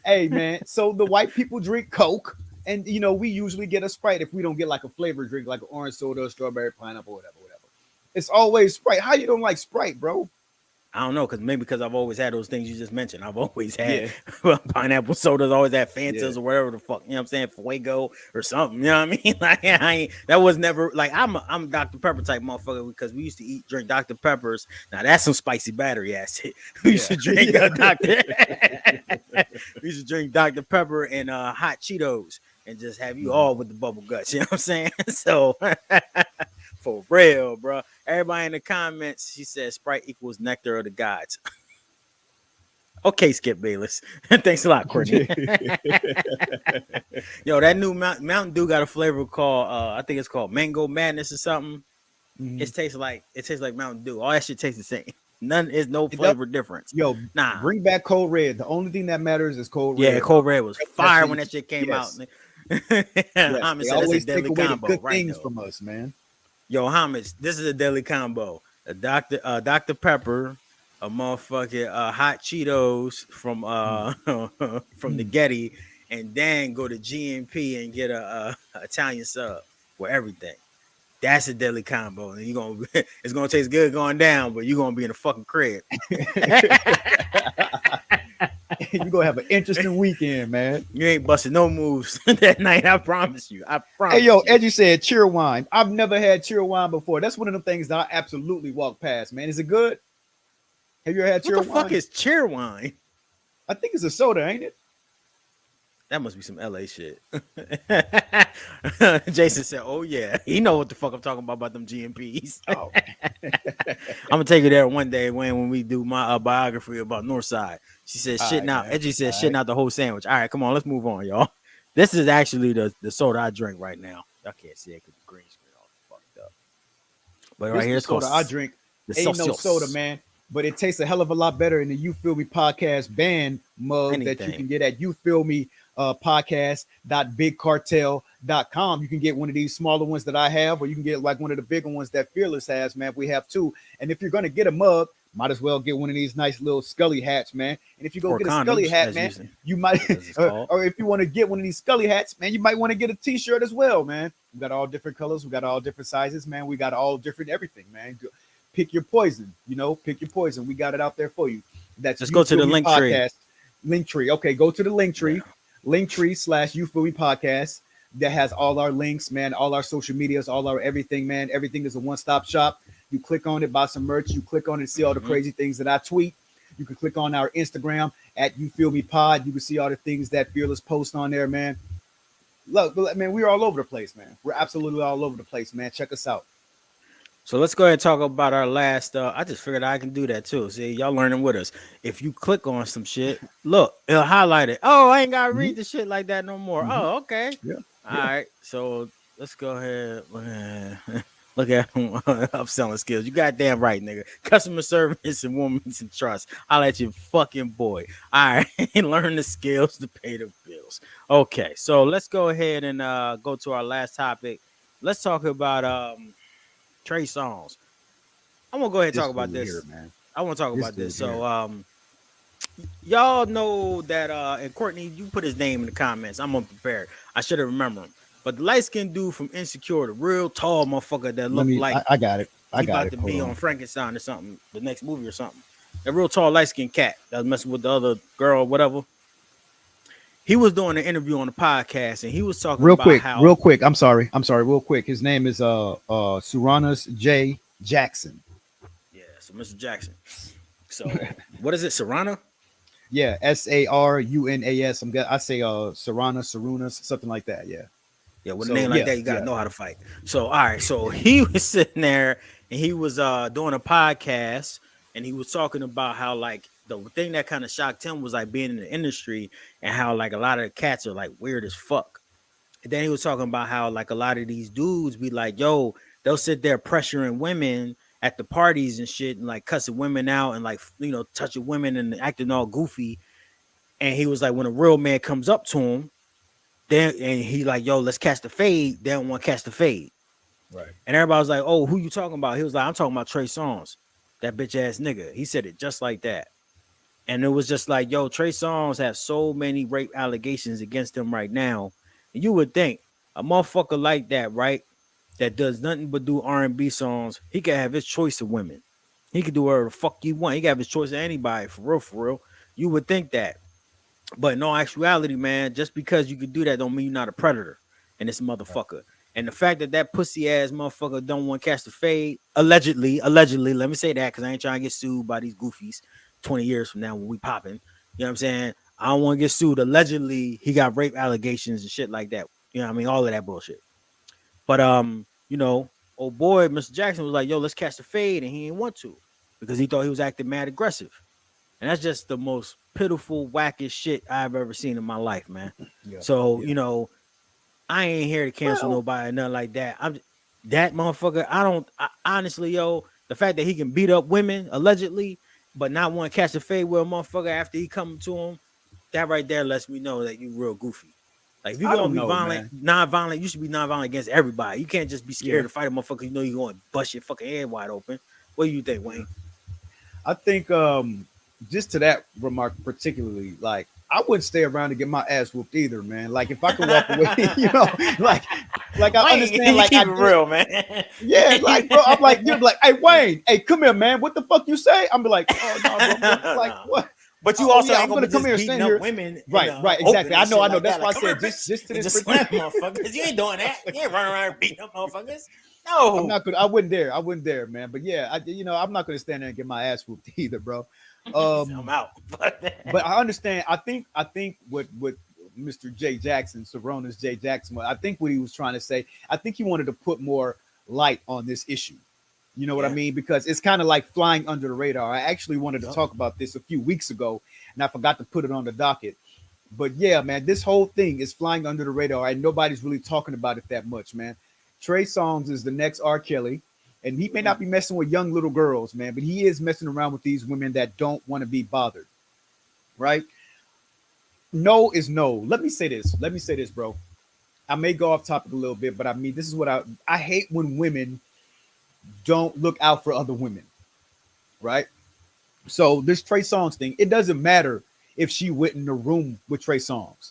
Hey, man. So the white people drink Coke, and we usually get a Sprite if we don't get like a flavored drink, like an orange soda, strawberry, pineapple, whatever. It's always Sprite. How you don't like Sprite, bro? I don't know, because I've always had those things you just mentioned. I've always had pineapple sodas, always had Fantas or whatever the fuck, I'm saying, Fuego or something, you know what I mean? Like that was never like I'm Dr. Pepper type motherfucker because we used to drink Dr. Peppers. Now that's some spicy battery acid. We used to drink we used to drink Dr. Pepper and hot Cheetos and just have you all with the bubble guts, you know what I'm saying? So for real, bro. Everybody in the comments, she said Sprite equals nectar of the gods. Okay, Skip Bayless. Thanks a lot, Courtney. Yo, that new Mountain Dew got a flavor called I think it's called Mango Madness or something. Mm-hmm. It tastes like Mountain Dew. All that shit tastes the same. No flavor difference. Yo, bring back Cold Red. The only thing that matters is Cold Red. Yeah, Cold Red was fire when that shit came out. They always take away the good things from us, man. Yo, Homage, this is a deadly combo. A Dr. Pepper, a motherfucking hot Cheetos from the Getty, and then go to GMP and get a Italian sub with everything. That's a deadly combo. And it's gonna taste good going down, but you're gonna be in a fucking crib. You gonna have an interesting weekend, man. You ain't busting no moves that night. I promise you. I promise. Hey, yo, you. Edgy said cheer wine. I've never had cheer wine before. That's one of the things that I absolutely walk past, man. Is it good? Have you ever had cheer What the wine? fuck is cheer wine? I think it's a soda, ain't it? That must be some LA shit. Jason said, "Oh yeah, he know what the fuck I'm talking about them GMPs." Oh, I'm gonna take you there one day when we do my biography about Northside. She said, "Shit now." Edgy said, "Shit out the whole sandwich." All right, come on, let's move on, y'all. This is actually the soda I drink right now. Y'all can't see it because the green screen all fucked up. But right here, it's soda called I drink. the Ain't no Celsius. soda, man. But it tastes a hell of a lot better in the You Feel Me podcast band mug that you Anything. can get at You Feel Me podcast.bigcartel.com. You can get one of these smaller ones that I have, or you can get like one of the bigger ones that Fearless has, man. We have two. And if you're gonna get a mug, might as well get one of these nice little Scully hats, man. And if you go Or get a condoms, Scully hat, as man, usually. you might, As it's called. or if you want to get one of these Scully hats, man, you might want to get a t-shirt as well, man. We got all different colors, we got all different sizes, man. We got all different everything, man. Pick your poison, pick your poison. We got it out there for you. That's Let's You go to Feel the Me link tree. podcast. Link tree. Okay, go to the link tree. Linktree / You Feel Me podcast. That has all our links, man, all our social medias, all our everything, man. Everything is a one-stop shop. You click on it, buy some merch. You click on it, see all the crazy things that I tweet. You can click on our Instagram at You Feel Me Pod. You can see all the things that Fearless post on there, man. Look, man, we're all over the place, man. We're absolutely all over the place, man. Check us out. So let's go ahead and talk about our last. I just figured I can do that too. See, y'all learning with us. If you click on some shit, look, it'll highlight it. Oh, I ain't gotta read the shit like that no more. Oh, okay. Yeah. All right. So let's go ahead. Look at upselling skills. You goddamn right, nigga. Customer service and women's and trust. I'll let you fucking boy. All right. Learn the skills to pay the bills. Okay. So let's go ahead and go to our last topic. Let's talk about Trey Songz. I'm gonna go ahead and talk about this. Man. I want to talk about this. So y'all know that and Courtney, you put his name in the comments. I'm unprepared. I should have remembered him. But the light-skinned dude from Insecure, the real tall motherfucker that looked like I got it. he about to be on Frankenstein or something, the next movie or something. That real tall light-skinned cat that was messing with the other girl or whatever. He was doing an interview on the podcast and he was talking real quick. I'm sorry. Real quick. His name is Udonis J. Jackson. Yeah, so Mr. Jackson. So what is it, Serrana? Yeah, Sarunas. I say Sarunas, something like that. Yeah. Yeah, with a name like that, you gotta know how to fight. So all right, so he was sitting there and he was doing a podcast and he was talking about how like the thing that kind of shocked him was like being in the industry and how like a lot of the cats are like weird as fuck. And then he was talking about how like a lot of these dudes be like, yo, they'll sit there pressuring women at the parties and shit and like cussing women out and like, you know, touching women and acting all goofy. And he was like, when a real man comes up to him, then and he like, yo, let's catch the fade. They don't want to catch the fade. Right. And everybody was like, oh, who you talking about? He was like, I'm talking about Trey Songz, that bitch ass nigga. He said it just like that. And it was just like, yo, Trey Songz has so many rape allegations against him right now. And you would think a motherfucker like that, right, that does nothing but do R&B songs, he could have his choice of women. He could do whatever the fuck he want. He could have his choice of anybody, for real, for real. You would think that. But in all actuality, man, just because you could do that don't mean you're not a predator in this motherfucker. And the fact that that pussy ass motherfucker don't want to catch the fade, allegedly, let me say that because I ain't trying to get sued by these goofies 20 years from now when we popping. You know what I'm saying? I don't want to get sued. Allegedly, he got rape allegations and shit like that. You know what I mean? All of that bullshit. But you know, old boy, Mr. Jackson was like, yo, let's catch the fade, and he didn't want to because he thought he was acting mad aggressive. And that's just the most pitiful, wackest shit I've ever seen in my life, man. Yeah, so, you know, I ain't here to cancel nobody, nothing like that. That motherfucker, I honestly, yo, the fact that he can beat up women, allegedly, but not want to catch a fade with a motherfucker after he coming to him, that right there lets me know that you real goofy. Like, if you're going to be violent, non-violent, you should be non-violent against everybody. You can't just be scared to fight a motherfucker. You know you're going to bust your fucking head wide open. What do you think, Wayne? I think just to that remark particularly, like, I wouldn't stay around to get my ass whooped either, man. Like, if I could walk away, you know, like I understand, like, keep it real, man. Yeah, like, bro, I'm like, you're like, hey, Wayne, hey, come here, man. What the fuck you say? I'm be like, oh no, bro, like, what? But you Oh, also yeah, ain't I'm gonna gonna be come just here and beating stand up here. women. Right, right, exactly. I know. That's why I said just to this. Just slap motherfuckers. You ain't doing that. You ain't running around beating up motherfuckers. I'm No. not gonna. I wouldn't dare. I wouldn't dare, man. But yeah, I'm not gonna stand there and get my ass whooped either, bro. I'm out. But I understand. I think what Mr. J Jackson, Saronis J Jackson, I think what he was trying to say. I think he wanted to put more light on this issue. You know what I Yeah. mean? Because it's kind of like flying under the radar. I actually wanted to Yup. talk about this a few weeks ago, and I forgot to put it on the docket. But yeah, man, this whole thing is flying under the radar, and nobody's really talking about it that much, man. Trey Songz is the next R. Kelly, and he may not be messing with young little girls, man, but he is messing around with these women that don't want to be bothered, right? No is no. Let me say this. Let me say this, bro. I may go off topic a little bit, but I mean, this is what I hate when women don't look out for other women, right? So this Trey Songz thing, it doesn't matter if she went in the room with Trey Songz.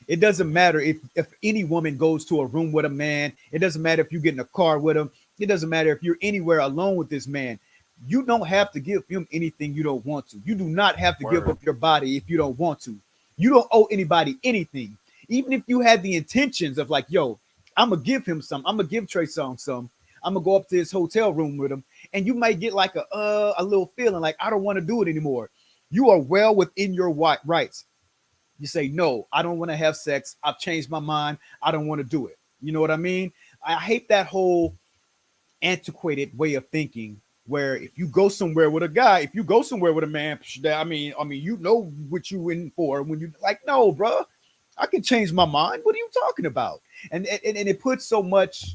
It doesn't matter if any woman goes to a room with a man. It doesn't matter if you get in a car with him. It doesn't matter if you're anywhere alone with this man. You don't have to give him anything you don't want to. You do not have to give Word. up your body if you don't want to. You don't owe anybody anything. Even if you had the intentions of like, yo, I'm gonna give him some. I'm gonna give Trey Songz some. I'm gonna go up to his hotel room with him, and you might get like a little feeling like I don't want to do it anymore. You are well within your rights. You say, no, I don't want to have sex. I've changed my mind. I don't want to do it. You know what I mean? I hate that whole antiquated way of thinking where if you go somewhere with a guy, if you go somewhere with a man, I mean, you know what you in for when you like, no, bro, I can change my mind. What are you talking about? And it puts so much,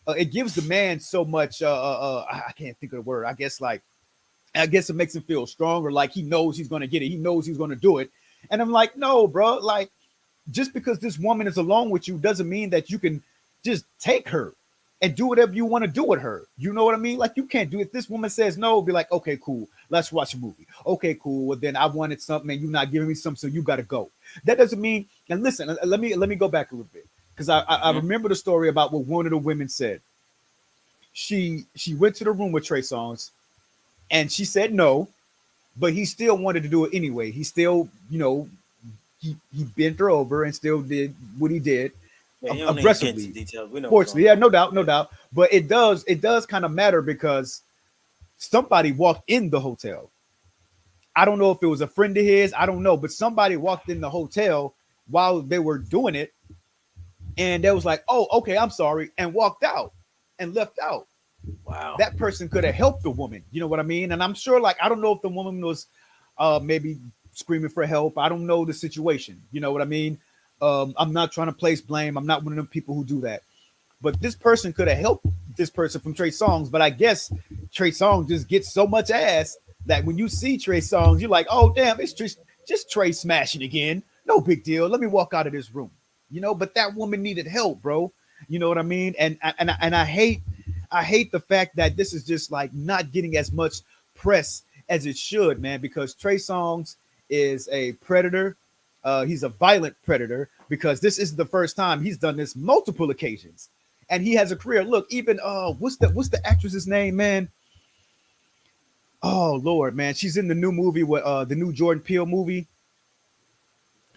it gives the man so much, I can't think of the word. I guess it makes him feel stronger. Like he knows he's going to get it. He knows he's going to do it. And I'm like, no, bro, like just because this woman is alone with you doesn't mean that you can just take her and do whatever you want to do with her. You know what I mean? Like you can't do it. If this woman says no, be like, okay, cool. Let's watch a movie. Okay, cool. Well, then I wanted something and you're not giving me something, so you got to go. That doesn't mean, and listen, let me go back a little bit. Because I remember the story about what one of the women said. She went to the room with Trey Songz and she said no, but he still wanted to do it anyway. He still, he bent her over and still did what he did aggressively. Fortunately, yeah, no doubt. But it does kind of matter because somebody walked in the hotel. I don't know if it was a friend of his. I don't know, but somebody walked in the hotel while they were doing it, and they was like, "Oh, okay, I'm sorry," and walked out and left out. Wow. That person could have helped the woman. You know what I mean? And I'm sure, like, I don't know if the woman was maybe screaming for help. I don't know the situation. You know what I mean? I'm not trying to place blame. I'm not one of them people who do that. But this person could have helped this person from Trey Songz. But I guess Trey Songz just gets so much ass that when you see Trey Songz, you're like, oh, damn, it's just Trey smashing again. No big deal. Let me walk out of this room. But that woman needed help, bro. You know what I mean? And I hate the fact that this is just like not getting as much press as it should, man, because Trey Songz is a predator. He's a violent predator because this is the first time he's done this multiple occasions. And he has a career. Look, even what's the actress's name, man? Oh Lord, man. She's in the new movie with the new Jordan Peele movie.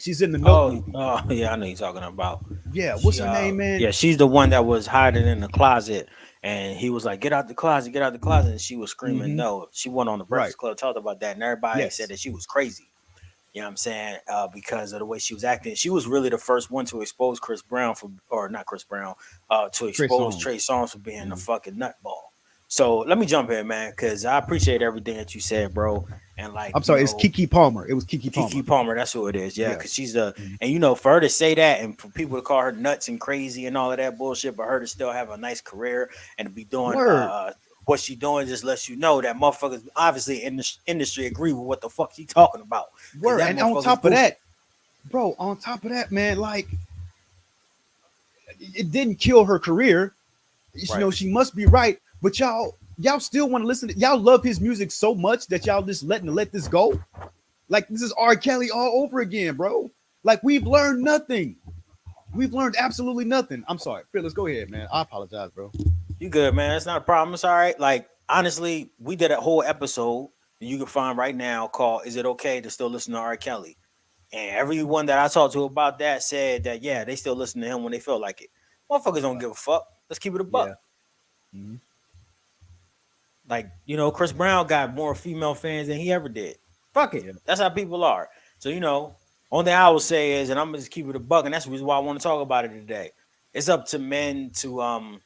She's in the Note movie. Oh, yeah, I know you're talking about. Yeah, what's her name, man? Yeah, she's the one that was hiding in the closet, and he was like, "Get out the closet, get out the closet," and she was screaming, "No!" She went on the Breakfast Club, talked about that, and everybody said that she was crazy. You know what I'm saying? Because of the way she was acting. She was really the first one to expose Chris Brown not Chris Brown, to expose Trey Songz for being a fucking nutball. So let me jump in, man, because I appreciate everything that you said, bro. And like, I'm sorry, it's Kiki Palmer. It was Kiki Palmer. Kiki Palmer, that's who it is. Yeah, because she's and for her to say that and for people to call her nuts and crazy and all of that bullshit, but her to still have a nice career and to be doing what she doing just lets you know that motherfuckers obviously in the industry agree with what the fuck she talking about. Word. And on top of that, bro, man, like it didn't kill her career. She must be right. But y'all still want to listen to, y'all love his music so much that y'all just let this go. Like this is R. Kelly all over again, bro. Like we've learned nothing. We've learned absolutely nothing. I'm sorry. Phyllis, go ahead, man. I apologize, bro. You good, man. It's not a problem. It's all right. Like, honestly, we did a whole episode you can find right now called "Is It Okay to Still Listen to R. Kelly?" And everyone that I talked to about that said that yeah, they still listen to him when they feel like it. Motherfuckers don't give a fuck. Let's keep it a buck. Yeah. Mm-hmm. Like, Chris Brown got more female fans than he ever did. Fuck it. Yeah. That's how people are. So, only thing I will say is, and I'm gonna just keep it a buck, and that's the reason why I want to talk about it today. It's up to men to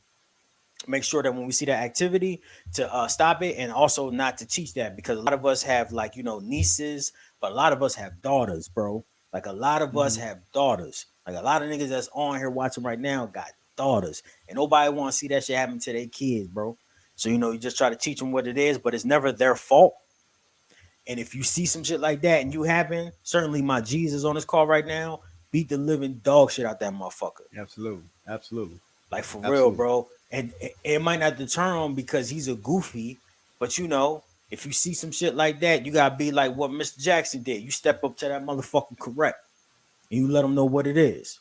make sure that when we see that activity to stop it, and also not to teach that, because a lot of us have like nieces, but a lot of us have daughters, bro. Like a lot of us have daughters. Like a lot of niggas that's on here watching right now got daughters, and nobody want to see that shit happen to their kids, bro. So you just try to teach them what it is, but it's never their fault. And if you see some shit like that and you happen, certainly my Jesus on this call right now, beat the living dog shit out that motherfucker. Absolutely. Absolutely. Like for Absolutely. real, bro. And it might not deter him because he's a goofy, but if you see some shit like that, you gotta be like what Mr. Jackson did. You step up to that motherfucker correct, and you let him know what it is.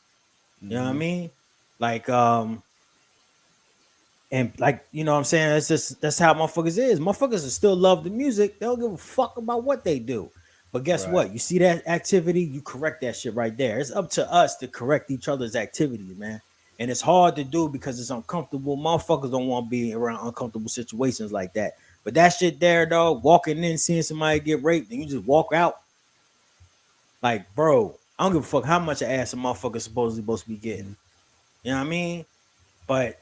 You know what I mean? Like and like what I'm saying, that's how motherfuckers is. Motherfuckers will still love the music. They don't give a fuck about what they do. But guess what? You see that activity, you correct that shit right there. It's up to us to correct each other's activities, man. And it's hard to do because it's uncomfortable. Motherfuckers don't want to be around uncomfortable situations like that. But that shit there, dog, walking in, seeing somebody get raped, and you just walk out. Like, bro, I don't give a fuck how much ass a motherfucker supposedly supposed to be getting. You know what I mean? But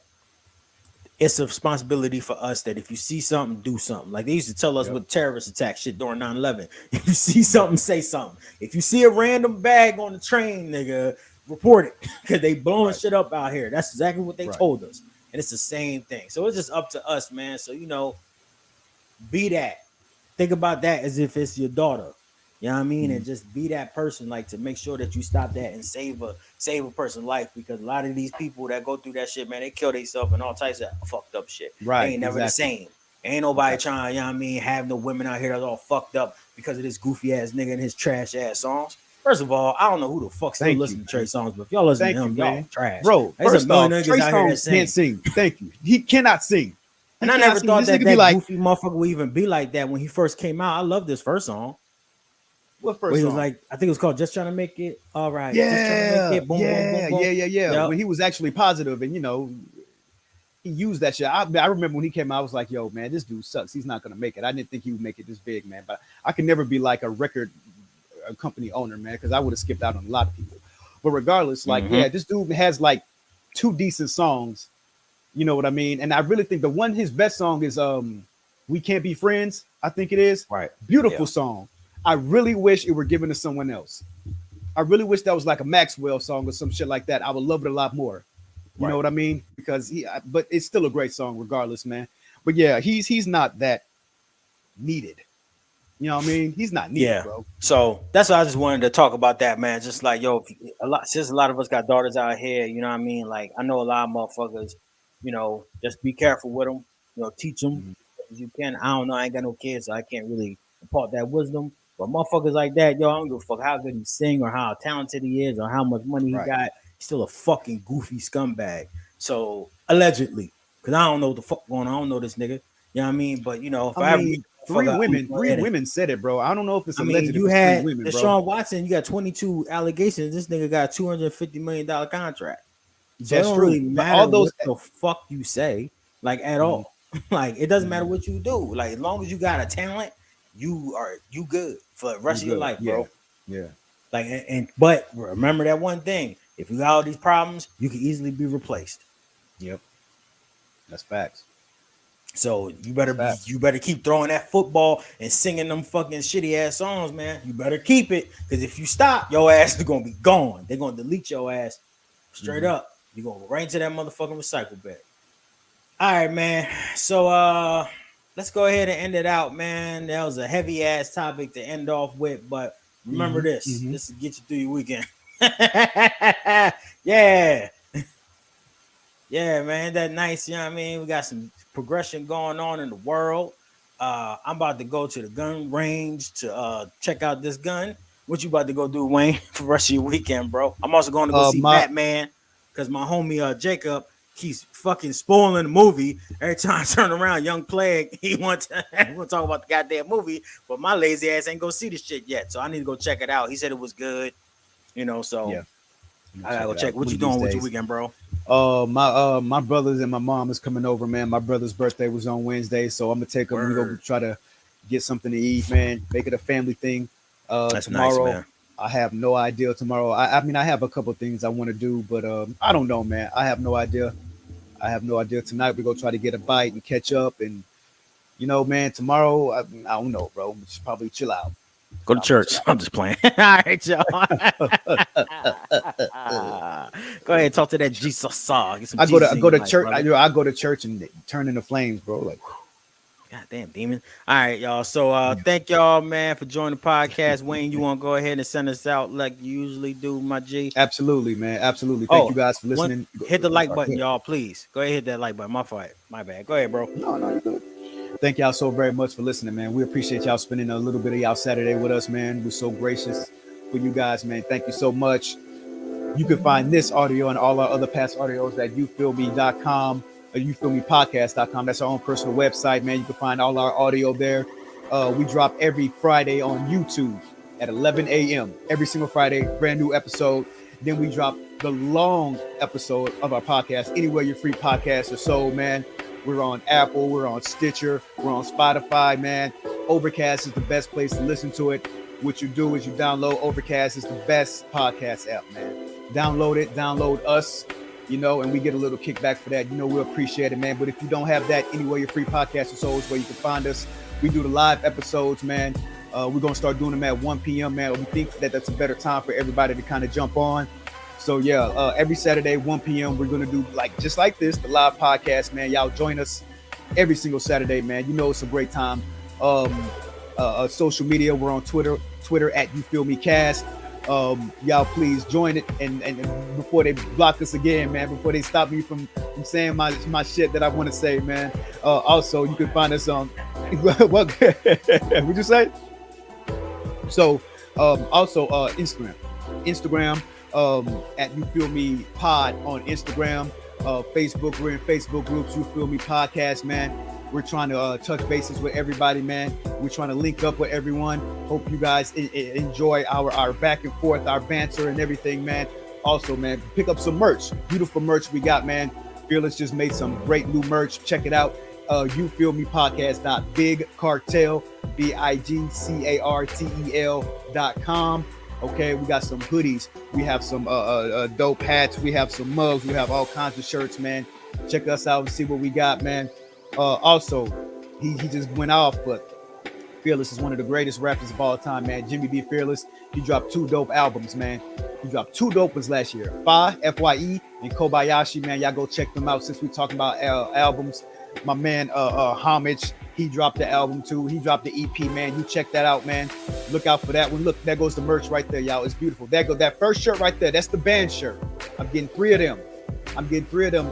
it's a responsibility for us that if you see something, do something. Like they used to tell us with terrorist attack shit during 9/11. If you see something, say something. If you see a random bag on the train, nigga, report it because they blowing shit up out here. That's exactly what they told us. And it's the same thing. So it's just up to us, man. So, be that. Think about that as if it's your daughter. You know what I mean? And just be that person, like to make sure that you stop that and save a person's life, because a lot of these people that go through that shit, man, they kill themselves and all types of fucked up shit. Right. They ain't never the same. Ain't nobody trying, you know what I mean, have no women out here that's all fucked up because of this goofy ass nigga and his trash ass songs. First of all, I don't know who the fuck still listen to Trey Songz, but if y'all listen to him, y'all trash. Bro, there's first a million off, niggas Trey out here that Songz can't sing. Thank you. He cannot sing. And I never thought that goofy motherfucker would even be like that when he first came out. I love this first song. What first he song? was like, I think it was called "Just Trying to Make It All Right." Yeah, just trying to make it, boom, boom, boom, boom. yeah. Yep. When he was actually positive, and he used that shit. I remember when he came out, I was like, "Yo, man, this dude sucks. He's not gonna make it." I didn't think he would make it this big, man. But I could never be like a record company owner, man, because I would have skipped out on a lot of people. But regardless, like, this dude has like 2 decent songs. You know what I mean? And I really think his best song is "We Can't Be Friends." I think it is. Right. Beautiful song. I really wish it were given to someone else. I really wish that was like a Maxwell song or some shit like that. I would love it a lot more. You know what I mean? Because but it's still a great song regardless, man. But yeah, he's not that needed. You know what I mean? He's not needed, bro. So that's why I just wanted to talk about that, man. Just like, since a lot of us got daughters out here, you know what I mean? Like, I know a lot of motherfuckers, just be careful with them. Teach them as you can. I don't know. I ain't got no kids, so I can't really impart that wisdom. But motherfuckers like that, I don't give a fuck how good he sing or how talented he is or how much money he got. He's still a fucking goofy scumbag. So allegedly, because I don't know what the fuck going on. I don't know this nigga. You know what I mean? But if I mean, three women said it, bro. I don't know if it's alleged. You had Deshaun Watson. You got 22 allegations. This nigga got $250 million contract. So it don't really matter what the fuck you say, like at all. Like it doesn't matter what you do. Like as long as you got a talent, you good for the rest of your life, bro. Yeah. Like but remember that one thing. If you got all these problems, you can easily be replaced. Yep. That's facts. So you better keep throwing that football and singing them fucking shitty ass songs, man. You better keep it, because if you stop, your ass is gonna be gone. They're gonna delete your ass straight up. You're gonna go right into that motherfucking recycle bin. All right, man. So let's go ahead and end it out, man. That was a heavy ass topic to end off with, but remember this. This will get you through your weekend. Yeah. Yeah, man. That nice, you know what I mean? We got some progression going on in the world. I'm about to go to the gun range to check out this gun. What you about to go do, Wayne, for the rest of your weekend, bro? I'm also going to go see Batman, because my homie Jacob keeps fucking spoiling the movie. Every time I turn around, Young Plague, he wants to talk about the goddamn movie, but my lazy ass ain't go see this shit yet. So I need to go check it out. He said it was good, so Yeah. I gotta go check. What you doing with your weekend, bro? My brothers and my mom is coming over, man. My brother's birthday was on Wednesday, so I'm gonna take them. We go try to get something to eat, man. Make it a family thing. That's Tomorrow, nice, man. I have no idea tomorrow. I mean, I have a couple things I want to do, but I don't know, man. I have no idea. Tonight we go try to get a bite and catch up, and man, tomorrow I don't know, bro. We should probably chill out. Go to church. I'm just playing. All right, y'all. Go ahead, talk to that Jesus song. I go to church. I go to church and turn into flames, bro. Like, God damn, demon. All right, y'all. So thank y'all, man, for joining the podcast. Wayne, you want to go ahead and send us out like you usually do, my G? Absolutely, man. Absolutely. Thank you guys for listening. Hit the like button, y'all, please. Go ahead, hit that like button. My bad. Go ahead, bro. No, you're good. Thank y'all so very much for listening, man. We appreciate y'all spending a little bit of y'all Saturday with us, man. We're so gracious for you guys, man. Thank you so much. You can find this audio and all our other past audios at youfeelme.com or youfeelmepodcast.com. That's our own personal website, man. You can find all our audio there. We drop every Friday on YouTube at 11 a.m. Every single Friday, brand new episode. Then we drop the long episode of our podcast anywhere your free podcasts are sold, man. We're on Apple, we're on Stitcher, we're on Spotify, man. Overcast is the best place to listen to it. What you do is you download Overcast. Is the best podcast app, man. Download it, download us, and we get a little kickback for that. We appreciate it, man. But if you don't have that, anywhere your free podcast is sold is where you can find us. We do the live episodes, man. We're going to start doing them at 1 p.m., man. We think that that's a better time for everybody to kind of jump on. So yeah, every Saturday, 1 p.m., we're going to do just like this, the live podcast, man. Y'all join us every single Saturday, man. It's a great time. Social media, we're on Twitter at YouFeelMeCast. Y'all please join it and before they block us again, man, before they stop me from saying my shit that I want to say, man. Also, you can find us on what would you say? So also Instagram at You Feel Me Pod on Instagram. Facebook, we're in Facebook groups, You Feel Me Podcast, man. We're trying to touch bases with everybody, man. We're trying to link up with everyone. Hope you guys enjoy our back and forth, our banter and everything, man. Also, man, pick up some merch. Beautiful merch we got, man. Fearless just made some great new merch. Check it out. You Feel Me Podcast.bigcartel, BIGCARTEL.com. Okay, we got some hoodies. We have some dope hats. We have some mugs. We have all kinds of shirts, man. Check us out and see what we got, man. Also, he just went off, but Fearless is one of the greatest rappers of all time, man. Jimmy B. Fearless. He dropped 2 dope albums, man. He dropped 2 dope ones last year. FYE, and Kobayashi, man. Y'all go check them out since we're talking about albums. My man, Homage, he dropped the album too. He dropped the EP, man. You check that out, man. Look out for that one. Look, there goes the merch right there, y'all. It's beautiful. There goes that first shirt right there. That's the band shirt. I'm getting 3 of them.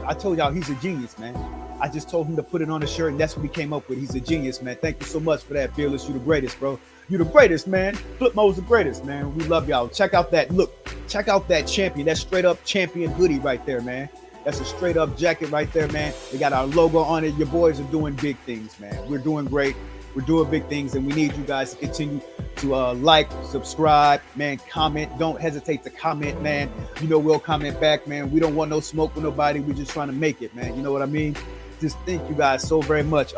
I told y'all he's a genius, man. I just told him to put it on the shirt, and that's what we came up with. He's a genius, man. Thank you so much for that, Fearless. You the greatest, bro. You the greatest, man. Flipmo's the greatest, man. We love y'all. Check out that champion, that straight up champion hoodie right there, man. That's a straight up jacket right there, man. They got our logo on it. Your boys are doing big things, man. We're doing great. We're doing big things, and we need you guys to continue to like, subscribe, man, comment. Don't hesitate to comment, man. We'll comment back, man. We don't want no smoke with nobody. We're just trying to make it, man. You know what I mean? Just thank you guys so very much.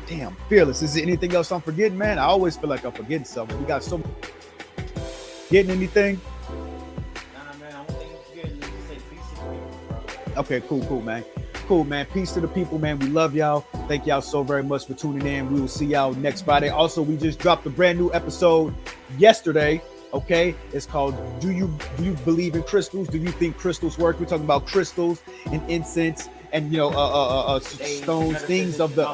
Damn, Fearless. Is there anything else I'm forgetting, man? I always feel like I'm forgetting something. We got so much. Getting anything? Nah, man. I don't think it's good. Just say peace to the people, bro. Okay, cool, man. Cool, man. Peace to the people, man. We love y'all. Thank y'all so very much for tuning in. We will see y'all next Friday. Also, we just dropped a brand new episode yesterday. Okay, it's called Do You Believe in Crystals? Do you think crystals work? We're talking about crystals and incense and stones, things of the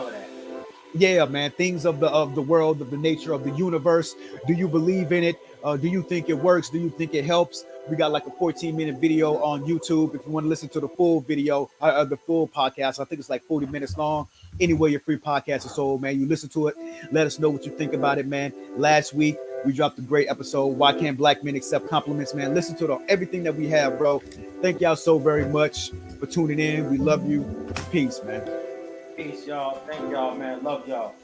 things of the world, of the nature of the universe. Do you believe in it? Do you think it works? Do you think it helps? We got like a 14-minute video on YouTube. If you want to listen to the full video, the full podcast, I think it's like 40 minutes long. Anyway, your free podcast is sold, man. You listen to it. Let us know what you think about it, man. Last week, we dropped a great episode. Why can't black men accept compliments, man? Listen to everything that we have, bro. Thank y'all so very much. for tuning in. We love you. Peace, man. Peace, y'all. Thank y'all, man. Love y'all.